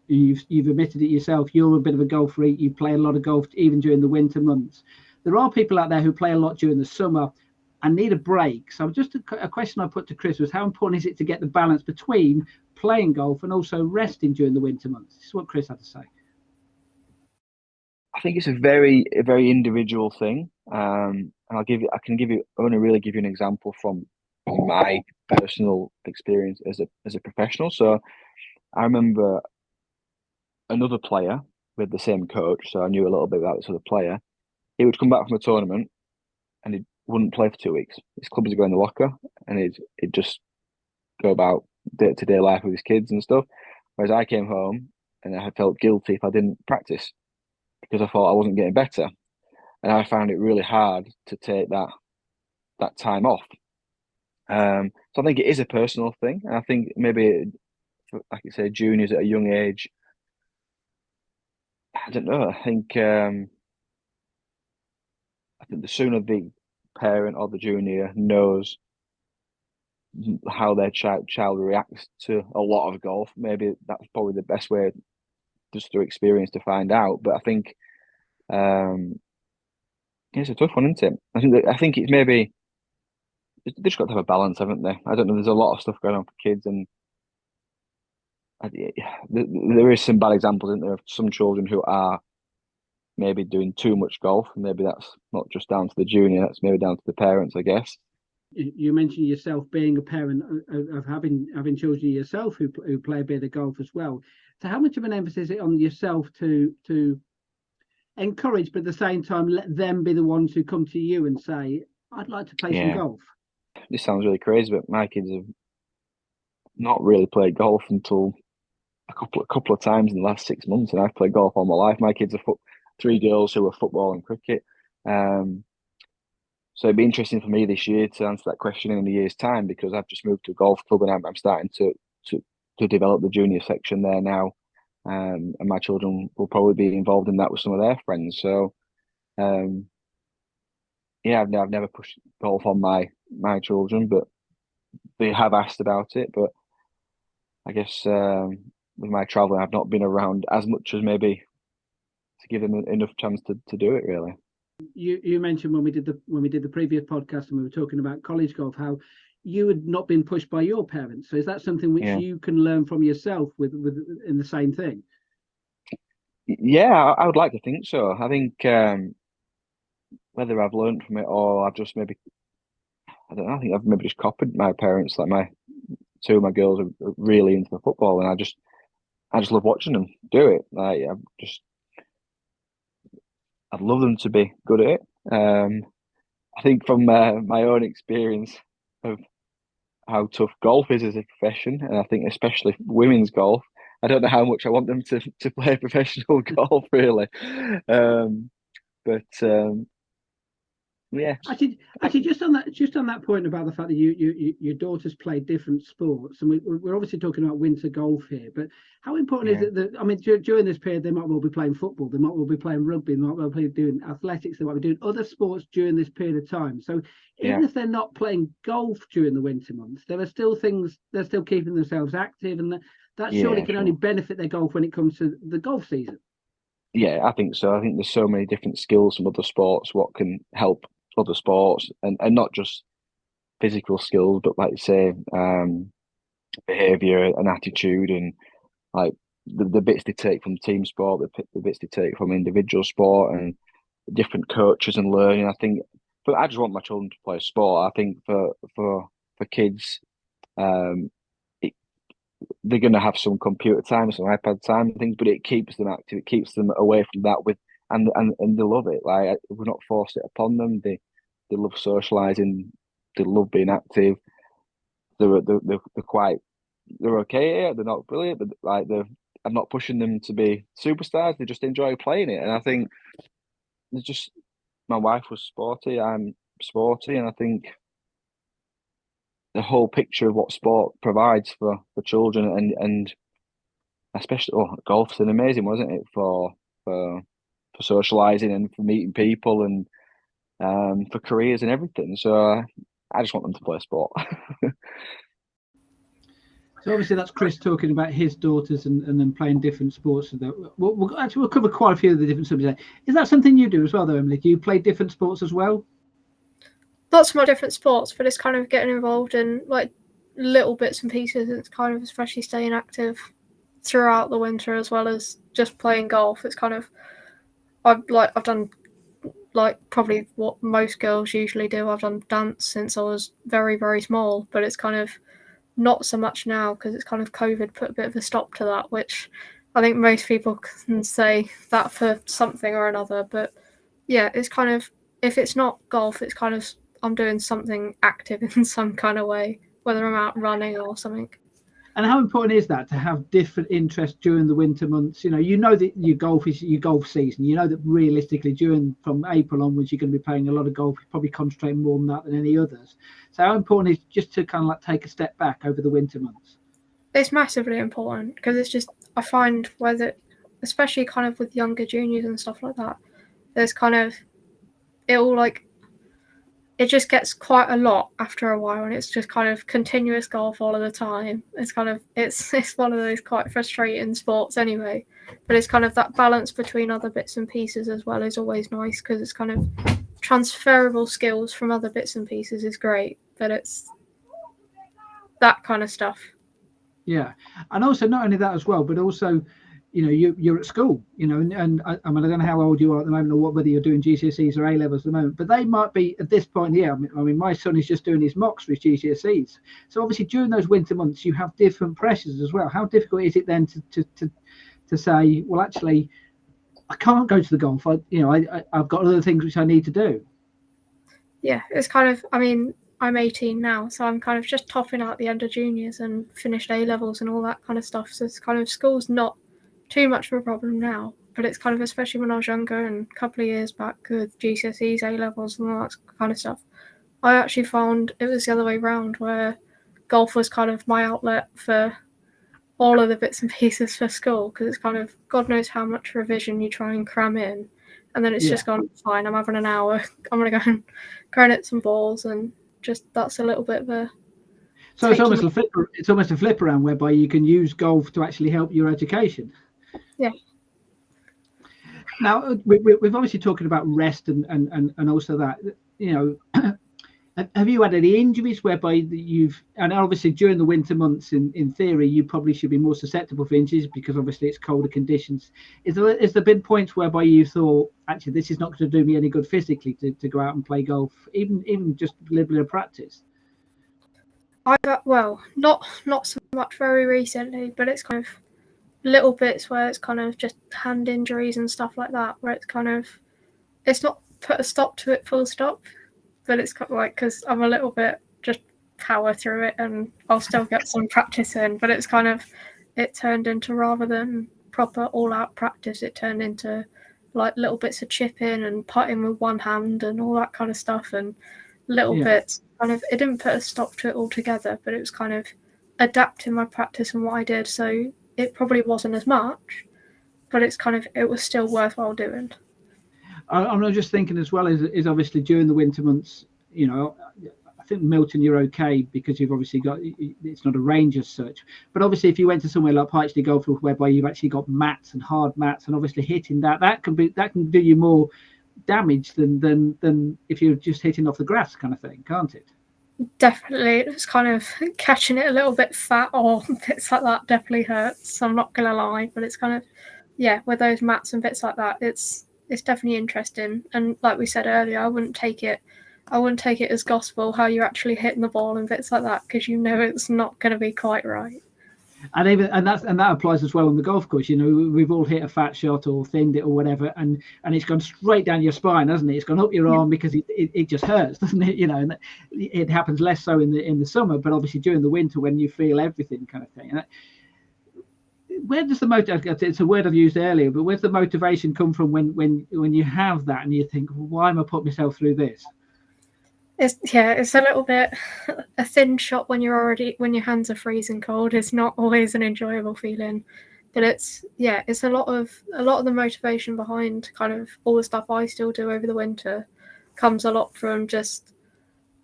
you've admitted it yourself. You're a bit of a golf freak. You play a lot of golf even during the winter months. There are people out there who play a lot during the summer and need a break. So just a question I put to Chris was, how important is it to get the balance between playing golf and also resting during the winter months? This is what Chris had to say. I think it's a very individual thing. And I want to really give you an example from my personal experience as a professional. So I remember another player with the same coach, so I knew a little bit about this other player. He would come back from a tournament and he wouldn't play for 2 weeks. His clubs would go in the locker and he'd just go about day-to-day life with his kids and stuff. Whereas I came home and I felt guilty if I didn't practice because I thought I wasn't getting better. And I found it really hard to take that time off. So I think it is a personal thing. And I think maybe, like you say, juniors at a young age, I don't know. I think the sooner the parent or the junior knows how their child reacts to a lot of golf, maybe that's probably the best way just through experience to find out. But I think it's a tough one, isn't it? I think it's maybe they've just got to have a balance, haven't they? I don't know. There's a lot of stuff going on for kids, and there is some bad examples, isn't there, of some children who are maybe doing too much golf, and maybe that's not just down to the junior, that's maybe down to the parents, I guess. You mentioned yourself being a parent of having children yourself who play a bit of golf as well. So how much of an emphasis is it on yourself to encourage, but at the same time let them be the ones who come to you and say, I'd like to play some golf? This sounds really crazy, but my kids have not really played golf until a couple of times in the last 6 months, and I've played golf all my life. My kids are 3 girls who are football and cricket. So it'd be interesting for me this year to answer that question in a year's time, because I've just moved to a golf club and I'm starting to develop the junior section there now. And my children will probably be involved in that with some of their friends. So, I've never pushed golf on my children, but they have asked about it. But I guess with my traveling, I've not been around as much as maybe to give them enough chance to do it, really. You mentioned when we did the previous podcast and we were talking about college golf, how you had not been pushed by your parents. So is that something which you can learn from yourself with in the same thing? Yeah, I would like to think so. I think whether I've learned from it or I've just maybe, I don't know, I think I've maybe just copied my parents. Like two of my girls are really into the football, and I just love watching them do it. Like I'd love them to be good at it. I think from my own experience of how tough golf is as a profession, and I think especially women's golf, I don't know how much I want them to play professional golf, really. Yeah. Actually, just on that point about the fact that your daughters play different sports, and we're obviously talking about winter golf here, but how important is it that, I mean, during this period they might well be playing football, they might well be playing rugby, they might well be doing athletics, they might be doing other sports during this period of time. So even if they're not playing golf during the winter months, there are still things, they're still keeping themselves active, and that surely can only benefit their golf when it comes to the golf season. Yeah, I think so. I think there's so many different skills from other sports what can help other sports, and not just physical skills, but like say behavior and attitude, and like the bits they take from team sport, the bits they take from individual sport, and different coaches and learning. I think but I just want my children to play sport. I think for kids, they're going to have some computer time, some iPad time and things, but it keeps them active. It keeps them away from that and they love it. Like, we're not forced it upon them. They love socializing. They love being active. They're okay here. They're not brilliant, but like I'm not pushing them to be superstars. They just enjoy playing it, and I think it's just, my wife was sporty. I'm sporty, and I think the whole picture of what sport provides for children and especially golf's an amazing, wasn't it, for socializing and for meeting people and for careers and everything. So I just want them to play sport. So obviously that's Chris talking about his daughters and then playing different sports. We'll cover quite a few of the different subjects. Is that something you do as well, though, Emily? Do you play different sports as well? Lots more different sports, but it's kind of getting involved in like little bits and pieces. It's kind of especially staying active throughout the winter as well as just playing golf. It's kind of I've done like probably what most girls usually do. I've done dance since I was very, very small, but it's kind of not so much now because it's kind of COVID put a bit of a stop to that, which I think most people can say that for something or another. But yeah, it's kind of, if it's not golf, it's kind of I'm doing something active in some kind of way, whether I'm out running or something. And how important is that to have different interests during the winter months? You know that your golf is your golf season. You know that realistically, from April onwards, you're going to be playing a lot of golf. You're probably concentrating more on that than any others. So how important is just to kind of like take a step back over the winter months? It's massively important because it's just, I find especially kind of with younger juniors and stuff like that, there's kind of, it just gets quite a lot after a while, and it's just kind of continuous golf all of the time. It's kind of it's one of those quite frustrating sports anyway, but it's kind of that balance between other bits and pieces as well is always nice because it's kind of transferable skills from other bits and pieces is great, but it's that kind of stuff. Yeah, and also not only that as well, but also, you're at school, and I mean, I don't know how old you are at the moment or whether you're doing GCSEs or A levels at the moment, but they might be at this point. Yeah, I mean, my son is just doing his mocks for his GCSEs. So obviously during those winter months, you have different pressures as well. How difficult is it then to say, well, actually, I can't go to the golf. I've got other things which I need to do. Yeah, it's kind of, I mean, I'm 18 now, so I'm kind of just topping out the end of juniors and finished A levels and all that kind of stuff. So it's kind of, school's not too much of a problem now, but it's kind of, especially when I was younger and a couple of years back with GCSEs, A levels and all that kind of stuff, I actually found it was the other way around, where golf was kind of my outlet for all of the bits and pieces for school, because it's kind of, God knows how much revision you try and cram in, and then it's just gone, fine, I'm having an hour, I'm going to go and hit some balls, and just that's a little bit of a... So it's almost a flip around whereby you can use golf to actually help your education. Yeah. Now, we've obviously talking about rest and also that, have you had any injuries whereby and obviously during the winter months, in theory, you probably should be more susceptible for injuries because obviously it's colder conditions. Is there been points whereby you thought, actually, this is not going to do me any good physically to go out and play golf, even just a little bit of practice? Not so much very recently, but it's kind of little bits where it's kind of just hand injuries and stuff like that, where it's kind of, it's not put a stop to it full stop, but it's kind of like, because I'm a little bit just power through it and I'll still get some practice in, but it's kind of, it turned into, rather than proper all out practice, it turned into like little bits of chipping and putting with one hand and all that kind of stuff, and little bits kind of, it didn't put a stop to it altogether, but it was kind of adapting my practice and what I did, so it probably wasn't as much, but it's kind of, it was still worthwhile doing. I'm just thinking as well is obviously during the winter months, I think Milton you're okay because you've obviously got, it's not a range as such, but obviously if you went to somewhere like Pytchley Golf Course whereby you've actually got mats and hard mats, and obviously hitting that can do you more damage than if you're just hitting off the grass kind of thing, can't it? Definitely. It's kind of catching it a little bit fat or bits like that definitely hurts, I'm not gonna lie, but it's kind of, with those mats and bits like that, it's definitely interesting, and like we said earlier, I wouldn't take it I wouldn't take it as gospel how you're actually hitting the ball and bits like that, because you know it's not going to be quite right. And that applies as well on the golf course. You know, we've all hit a fat shot or thinned it or whatever, and it's gone straight down your spine, hasn't it? It's gone up your arm because it just hurts, doesn't it? You know, and it happens less so in the summer, but obviously during the winter when you feel everything kind of thing. And where does the motivation? It's a word I've used earlier, but where's the motivation come from when you have that and you think, well, why am I putting myself through this? It's a little bit a thin shot when your hands are freezing cold. It's not always an enjoyable feeling, but it's a lot of the motivation behind kind of all the stuff I still do over the winter comes a lot from just,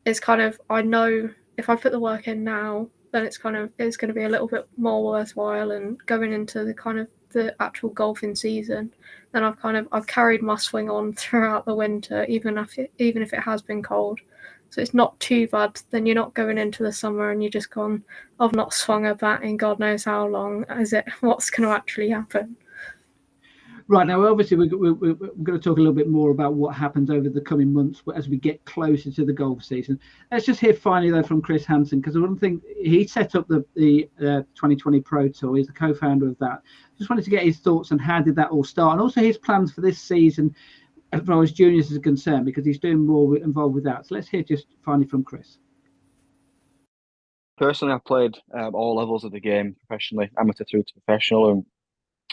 it's kind of, I know if I put the work in now, then it's going to be a little bit more worthwhile, and going into the kind of the actual golfing season, then I've carried my swing on throughout the winter, even if it has been cold. So it's not too bad. Then you're not going into the summer and you're just gone, I've not swung a bat in God knows how long. What's going to actually happen? Right, now obviously we're going to talk a little bit more about what happens over the coming months as we get closer to the golf season. Let's just hear finally though from Chris Hanson, because one thing, he set up the 2020 Pro Tour. He's the co-founder of that. Just wanted to get his thoughts on how did that all start, and also his plans for this season as far as juniors is concerned, because he's doing more involved with that. So let's hear just finally from Chris. Personally, I've played all levels of the game professionally, amateur through to professional, and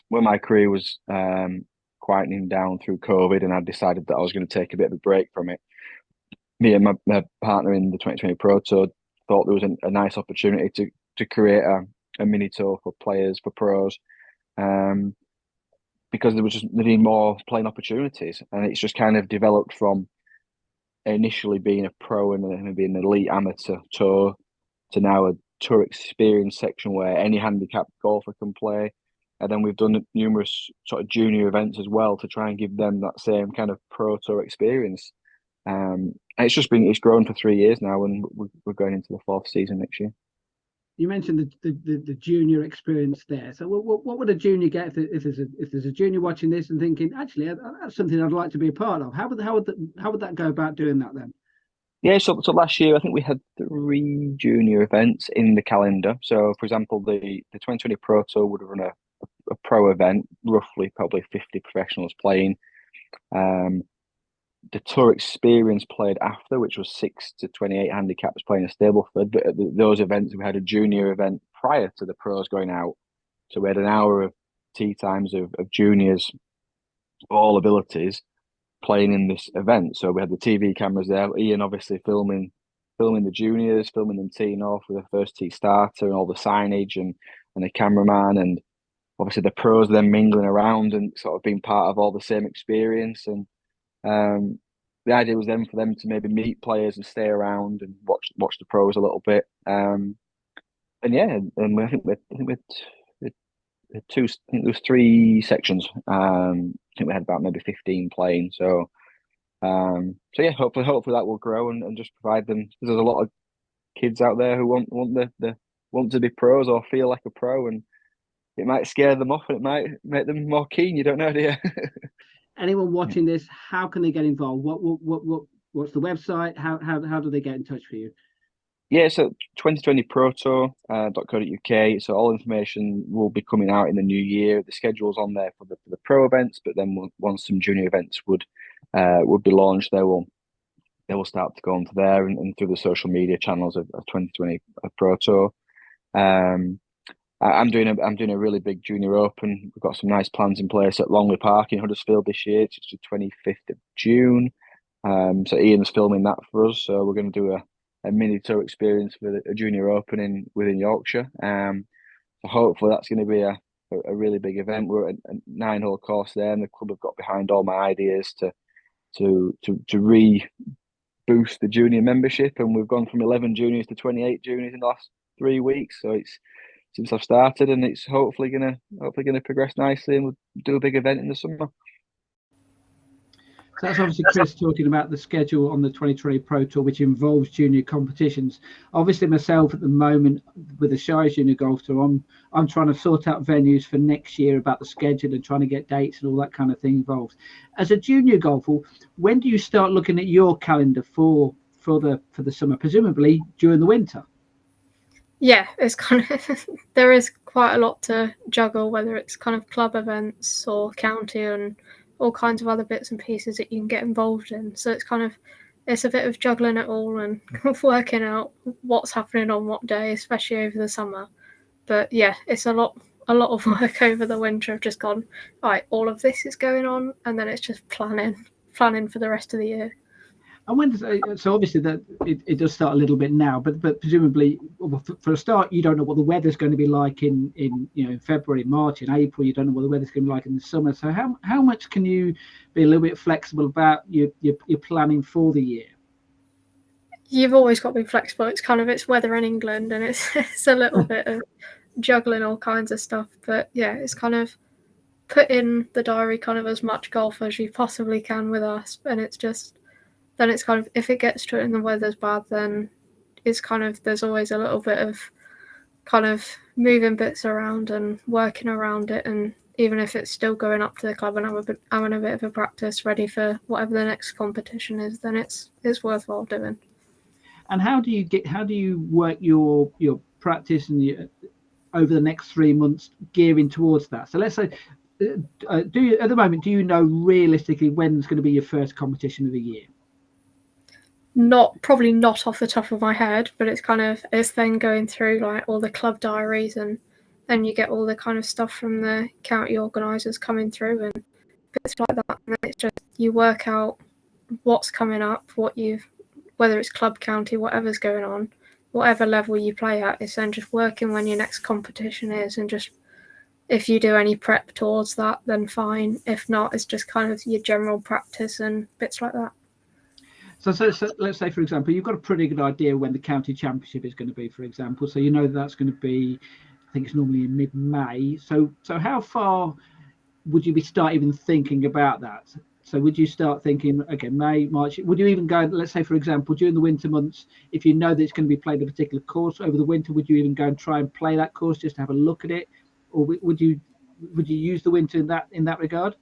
when my career was quietening down through COVID, and I decided that I was going to take a bit of a break from it, me and my partner in the 2020 Pro Tour thought there was a nice opportunity to create a mini tour for players, for pros, because there needing more playing opportunities, and it's just kind of developed from initially being a pro and then being an elite amateur tour to now a tour experience section where any handicapped golfer can play. And then we've done numerous sort of junior events as well to try and give them that same kind of pro tour experience. And it's grown for 3 years now, and we're going into the 4th season next year. You mentioned the junior experience there. So what would a junior get if there's a junior watching this and thinking, actually, that's something I'd like to be a part of? How would that go about doing that then? Yeah, so last year I think we had 3 junior events in the calendar. So for example, the 2020 Pro Tour would have run a pro event, roughly probably 50 professionals playing. The tour experience played after, which was 6 to 28 handicaps playing a Stableford. But at those events, we had a junior event prior to the pros going out. So we had an hour of tee times of juniors, all abilities, playing in this event. So we had the TV cameras there. Ian obviously filming the juniors, filming them teeing off with the first tee starter and all the signage and a cameraman, and obviously the pros then mingling around and sort of being part of all the same experience. And the idea was then for them to maybe meet players and stay around and watch the pros a little bit. And I think there was 3 sections. I think we had about maybe 15 playing. So hopefully that will grow and just provide them. There's a lot of kids out there who want to be pros or feel like a pro, and it might scare them off and it might make them more keen. You don't know, do you? Anyone watching this, how can they get involved? What's the website? How do they get in touch with you? Yeah, so 2020protour.co.uk. So all information will be coming out in the new year. The schedule's on there for the pro events, but then once some junior events would be launched, they will start to go onto there and through the social media channels of 2020 Pro Tour. I'm doing a really big junior open. We've got some nice plans in place at Longley Park in Huddersfield this year. It's the 25th of June. So Ian's filming that for us. So we're going to do a mini tour experience with a junior open within Yorkshire. So hopefully that's going to be a really big event. We're at a 9-hole course there, and the club have got behind all my ideas to boost the junior membership, and we've gone from 11 juniors to 28 juniors in the last 3 weeks. So it's since I've started, and it's hopefully gonna progress nicely, and we'll do a big event in the summer. So that's obviously Chris talking about the schedule on the 2020 Pro Tour, which involves junior competitions. Obviously, myself at the moment with the Shires Junior Golf Tour, I'm trying to sort out venues for next year about the schedule and trying to get dates and all that kind of thing involved. As a junior golfer, when do you start looking at your calendar for the summer? Presumably during the winter. Yeah, it's kind of there is quite a lot to juggle, whether it's kind of club events or county and all kinds of other bits and pieces that you can get involved in. So it's a bit of juggling it all and working out what's happening on what day, especially over the summer. But yeah, it's a lot of work over the winter. I've just gone, right, all of this is going on, and then it's just planning for the rest of the year. And when so obviously that it does start a little bit now, but presumably for a start you don't know what the weather's going to be like in February, March, and April. You don't know what the weather's going to be like in the summer. So how much can you be a little bit flexible about your planning for the year? You've always got to be flexible. It's weather in England, and it's a little bit of juggling all kinds of stuff. But yeah, it's kind of put in the diary kind of as much golf as you possibly can with us, and it's just. Then it's kind of, if it gets to it and the weather's bad, then it's kind of, there's always a little bit of kind of moving bits around and working around it. And even if it's still going up to the club and having a bit of a practice ready for whatever the next competition is, then it's worthwhile doing. And how do you work your practice and over the next 3 months gearing towards that? So let's say, at the moment, do you know realistically when's going to be your first competition of the year? Probably not off the top of my head, but it's then going through like all the club diaries, and then you get all the kind of stuff from the county organisers coming through and bits like that. And then it's just you work out what's coming up, whether it's club, county, whatever's going on, whatever level you play at. It's then just working when your next competition is, and just if you do any prep towards that, then fine. If not, it's just kind of your general practice and bits like that. So let's say, for example, you've got a pretty good idea when the county championship is going to be, for example. So you know that's going to be, I think it's normally in mid-May. So how far would you start even thinking about that? So would you start thinking, okay, May, March? Would you even go, let's say, for example, during the winter months, if you know that it's going to be played a particular course over the winter, would you even go and try and play that course just to have a look at it? Or would you use the winter in that regard?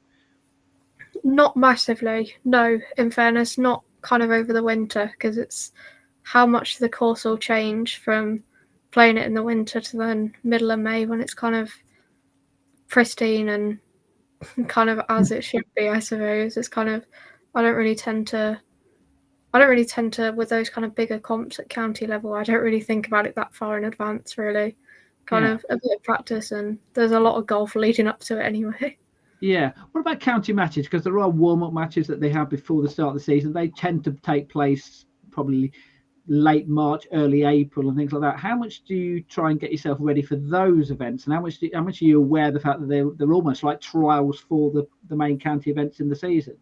Not massively, no. In fairness, not kind of over the winter, because it's how much the course will change from playing it in the winter to then middle of May when it's kind of pristine and kind of as it should be, I suppose. It's kind of I don't really tend to with those kind of bigger comps at county level, I don't really think about it that far in advance, really. Kind of a bit of practice, and there's a lot of golf leading up to it anyway. Yeah. What about county matches? Because there are warm-up matches that they have before the start of the season. They tend to take place probably late March, early April, and things like that. How much do you try and get yourself ready for those events? And how much are you aware of the fact that they're almost like trials for the main county events in the season?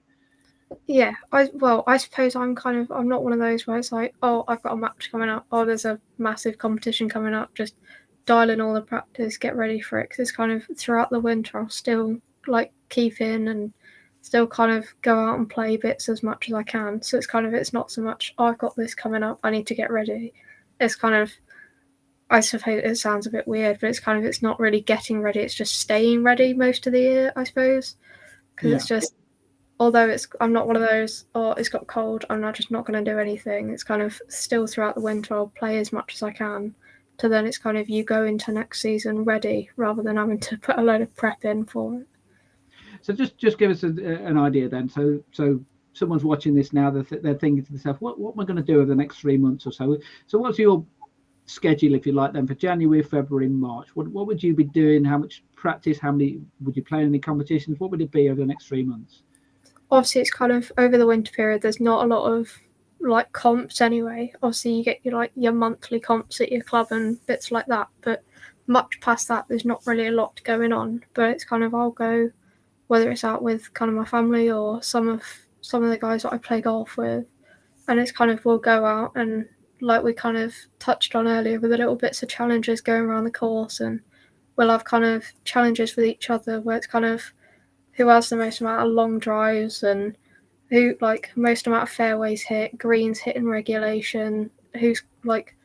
Yeah. I suppose I'm not one of those where it's like, oh, I've got a match coming up. Oh, there's a massive competition coming up. Just dial in all the practice, get ready for it. Because it's kind of throughout the winter, I'll still like keep in and still kind of go out and play bits as much as I can. So it's not so much, oh, I've got this coming up, I need to get ready. It's kind of, I suppose it sounds a bit weird, but it's not really getting ready, it's just staying ready most of the year, I suppose. Because it's just, although I'm not one of those, oh, it's got cold, I'm just not going to do anything. It's kind of still throughout the winter, I'll play as much as I can. To then it's kind of you go into next season ready rather than having to put a load of prep in for it. So just give us an idea then. So someone's watching this now, they're thinking to themselves, what am I going to do over the next 3 months or so? So what's your schedule, if you like, then for January, February, March? What would you be doing? How much practice? How many would you play in any competitions? What would it be over the next 3 months? Obviously, it's kind of over the winter period. There's not a lot of like comps anyway. Obviously, you get your monthly comps at your club and bits like that. But much past that, there's not really a lot going on. But it's kind of I'll go, whether it's out with kind of my family or some of the guys that I play golf with, and it's kind of we'll go out and like we kind of touched on earlier with the little bits of challenges going around the course, and we'll have kind of challenges with each other where it's kind of who has the most amount of long drives and who like most amount of fairways hit, greens hit in regulation, who's like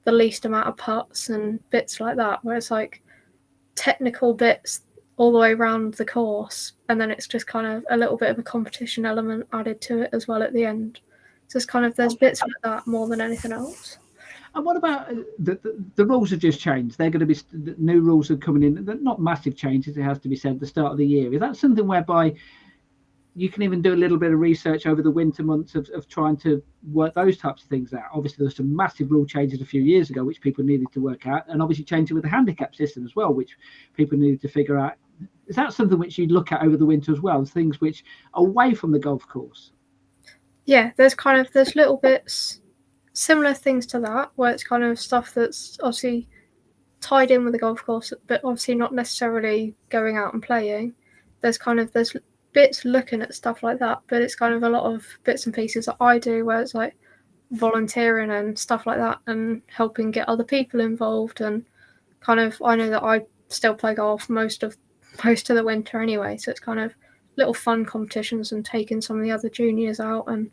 the least amount of putts and bits like that, where it's like technical bits all the way around the course, and then it's just kind of a little bit of a competition element added to it as well at the end. So it's kind of, there's bits like that more than anything else. And what about the rules have just changed? They're going to be new rules are coming in. They're not massive changes, it has to be said, at the start of the year. Is that something whereby you can even do a little bit of research over the winter months of trying to work those types of things out? Obviously, there's some massive rule changes a few years ago, which people needed to work out, and obviously changing with the handicap system as well, which people needed to figure out. Is that something which you look at over the winter as well, things which are away from the golf course? Yeah, there's little bits, similar things to that, where it's kind of stuff that's obviously tied in with the golf course, but obviously not necessarily going out and playing. There's bits looking at stuff like that, but it's kind of a lot of bits and pieces that I do, where it's like volunteering and stuff like that, and helping get other people involved. And kind of, I know that I still play golf most of the winter anyway, so it's kind of little fun competitions and taking some of the other juniors out and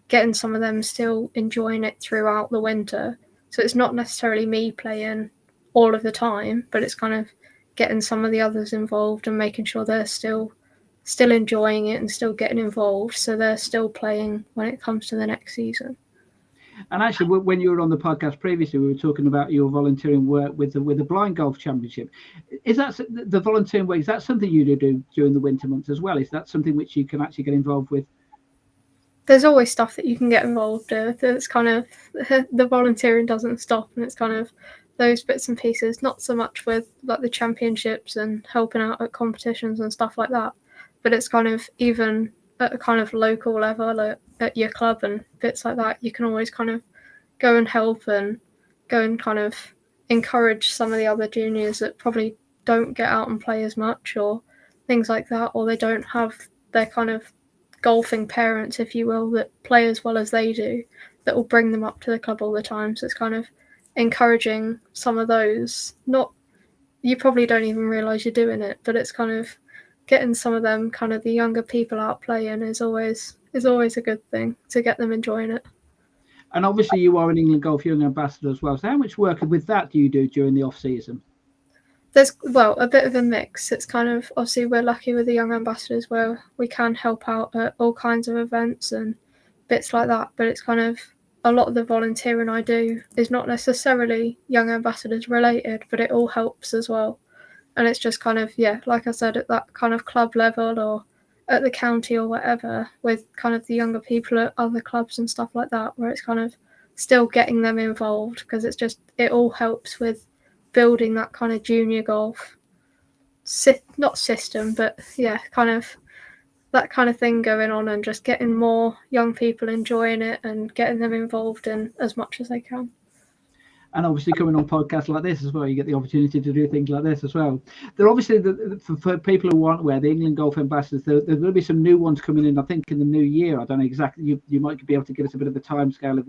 getting some of them still enjoying it throughout the winter. So it's not necessarily me playing all of the time, but it's kind of getting some of the others involved and making sure they're still enjoying it and still getting involved, so they're still playing when it comes to the next season. And actually, when you were on the podcast previously, we were talking about your volunteering work with the Blind Golf Championship. Is that the volunteering work? Is that something you do during the winter months as well? Is that something which you can actually get involved with? There's always stuff that you can get involved with. It's kind of, the volunteering doesn't stop, and it's kind of those bits and pieces. Not so much with like the championships and helping out at competitions and stuff like that, but it's kind of even at a kind of local level at your club and bits like that. You can always kind of go and help and go and kind of encourage some of the other juniors that probably don't get out and play as much or things like that, or they don't have their kind of golfing parents, if you will, that play as well as they do, that will bring them up to the club all the time. So it's kind of encouraging some of those. Not, you probably don't even realise you're doing it, but it's kind of getting some of them, kind of the younger people out playing is always a good thing to get them enjoying it. And obviously you are an England Golf Young Ambassador as well. So how much work with that do you do during the off season? There's, well, a bit of a mix. It's kind of, obviously we're lucky with the Young Ambassadors where we can help out at all kinds of events and bits like that, but it's kind of, a lot of the volunteering I do is not necessarily Young Ambassadors related, but it all helps as well. And it's just kind of, yeah, like I said, at that kind of club level or at the county or whatever, with kind of the younger people at other clubs and stuff like that, where it's kind of still getting them involved, because it's just, it all helps with building that kind of junior golf not system, but yeah, kind of that kind of thing going on, and just getting more young people enjoying it and getting them involved in as much as they can. And obviously coming on podcasts like this as well, you get the opportunity to do things like this as well. There obviously, for people who aren't aware, the England Golf Ambassadors, there's going to be some new ones coming in, I think, in the new year. I don't know exactly, you might be able to give us a bit of a time scale of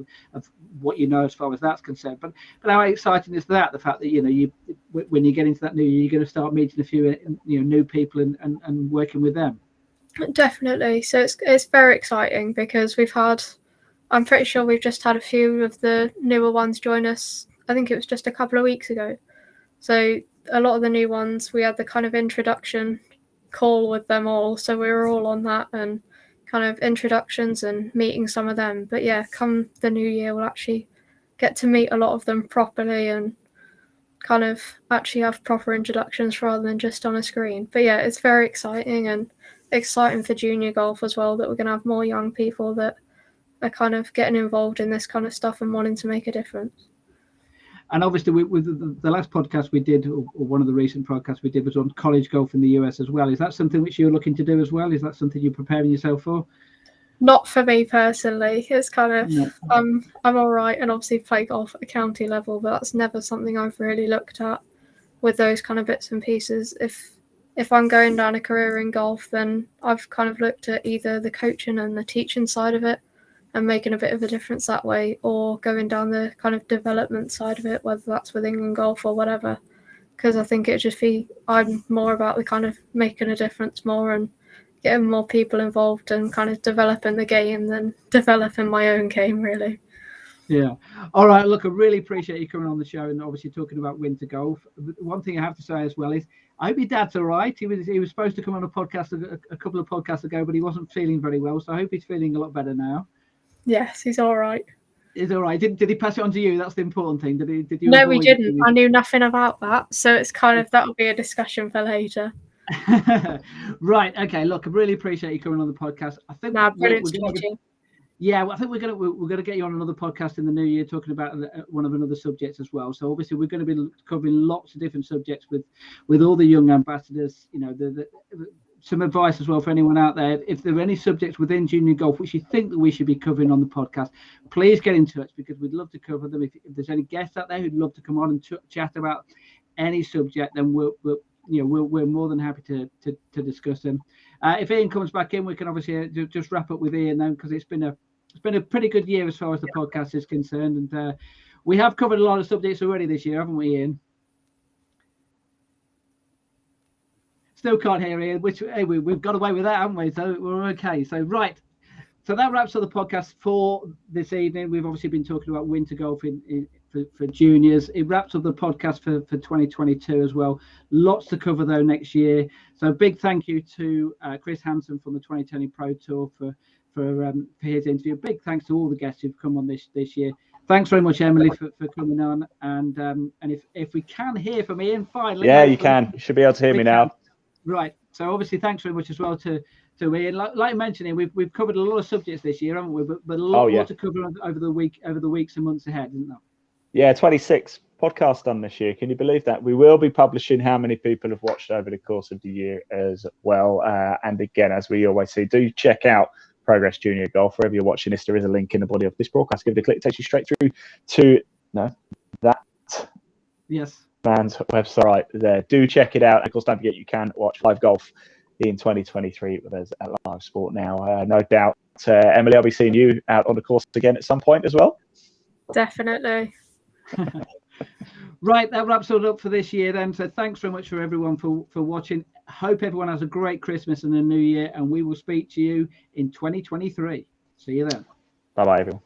what you know as far as that's concerned. But how exciting is that, the fact that, you know, when you get into that new year, you're going to start meeting a few, you know, new people and working with them? Definitely. So it's very exciting, because I'm pretty sure we've just had a few of the newer ones join us. I think it was just a couple of weeks ago. So a lot of the new ones, we had the kind of introduction call with them all. So we were all on that and kind of introductions and meeting some of them. But yeah, come the new year, we'll actually get to meet a lot of them properly and kind of actually have proper introductions rather than just on a screen. But yeah, it's very exciting, and exciting for junior golf as well, that we're going to have more young people that are kind of getting involved in this kind of stuff and wanting to make a difference. And obviously, with the last podcast we did, or one of the recent podcasts we did, was on college golf in the US as well. Is that something which you're looking to do as well? Is that something you're preparing yourself for? Not for me personally. It's kind of, no. I'm all right, and obviously play golf at a county level, but that's never something I've really looked at with those kind of bits and pieces. If I'm going down a career in golf, then I've kind of looked at either the coaching and the teaching side of it and making a bit of a difference that way, or going down the kind of development side of it, whether that's with England Golf or whatever, because I think I'm more about the kind of making a difference more and getting more people involved and kind of developing the game than developing my own game, really. Yeah. All right. Look, I really appreciate you coming on the show and obviously talking about winter golf. One thing I have to say as well is I hope your dad's all right. He was supposed to come on a podcast a couple of podcasts ago, but he wasn't feeling very well. So I hope he's feeling a lot better now. Yes, he's all right. He's all right. Did he pass it on to you? That's the important thing. Did you? No, we didn't. I knew nothing about that. So it's kind of, that'll be a discussion for later. Right. Okay. Look, I really appreciate you coming on the podcast. I think Brilliant. Yeah, well, I think we're gonna get you on another podcast in the new year talking about one of another subjects as well. So obviously we're going to be covering lots of different subjects with all the young ambassadors. You know, some advice as well for anyone out there. If there are any subjects within junior golf which you think that we should be covering on the podcast, please get in touch because we'd love to cover them. If there's any guests out there who'd love to come on and chat about any subject, then we're more than happy to discuss them. If Ian comes back in, we can obviously just wrap up with Ian then, because it's been a pretty good year as far as the podcast is concerned, and we have covered a lot of subjects already this year, haven't we, Ian? Still can't hear Ian, which we've got away with that, haven't we? So we're okay. So right. So that wraps up the podcast for this evening. We've obviously been talking about winter golf for juniors. It wraps up the podcast for 2022 as well. Lots to cover though next year. So big thank you to Chris Hanson from the 2020 Pro Tour for his interview. Big thanks to all the guests who've come on this year. Thanks very much, Emily, for coming on. And if we can hear from Ian finally. Yeah, you can. You should be able to hear me now. Right. So obviously, thanks very much as well to Ian. Like I mentioned, we've covered a lot of subjects this year, haven't we? But a lot more to cover over the weeks and months ahead, isn't there? Yeah, 26 podcasts done this year. Can you believe that? We will be publishing how many people have watched over the course of the year as well. And again, as we always say, do check out Progress Junior Golf wherever you're watching this. There is a link in the body of this broadcast. Give it a click. It takes you straight through to that. Yes. Man's website there. Do check it out. And of course, don't forget you can watch live golf in 2023 with us at Live Sport now. No doubt, Emily, I'll be seeing you out on the course again at some point as well. Definitely. Right, that wraps it up for this year then. So thanks very much for everyone for watching. Hope everyone has a great Christmas and a new year, and we will speak to you in 2023. See you then. Bye-bye, everyone.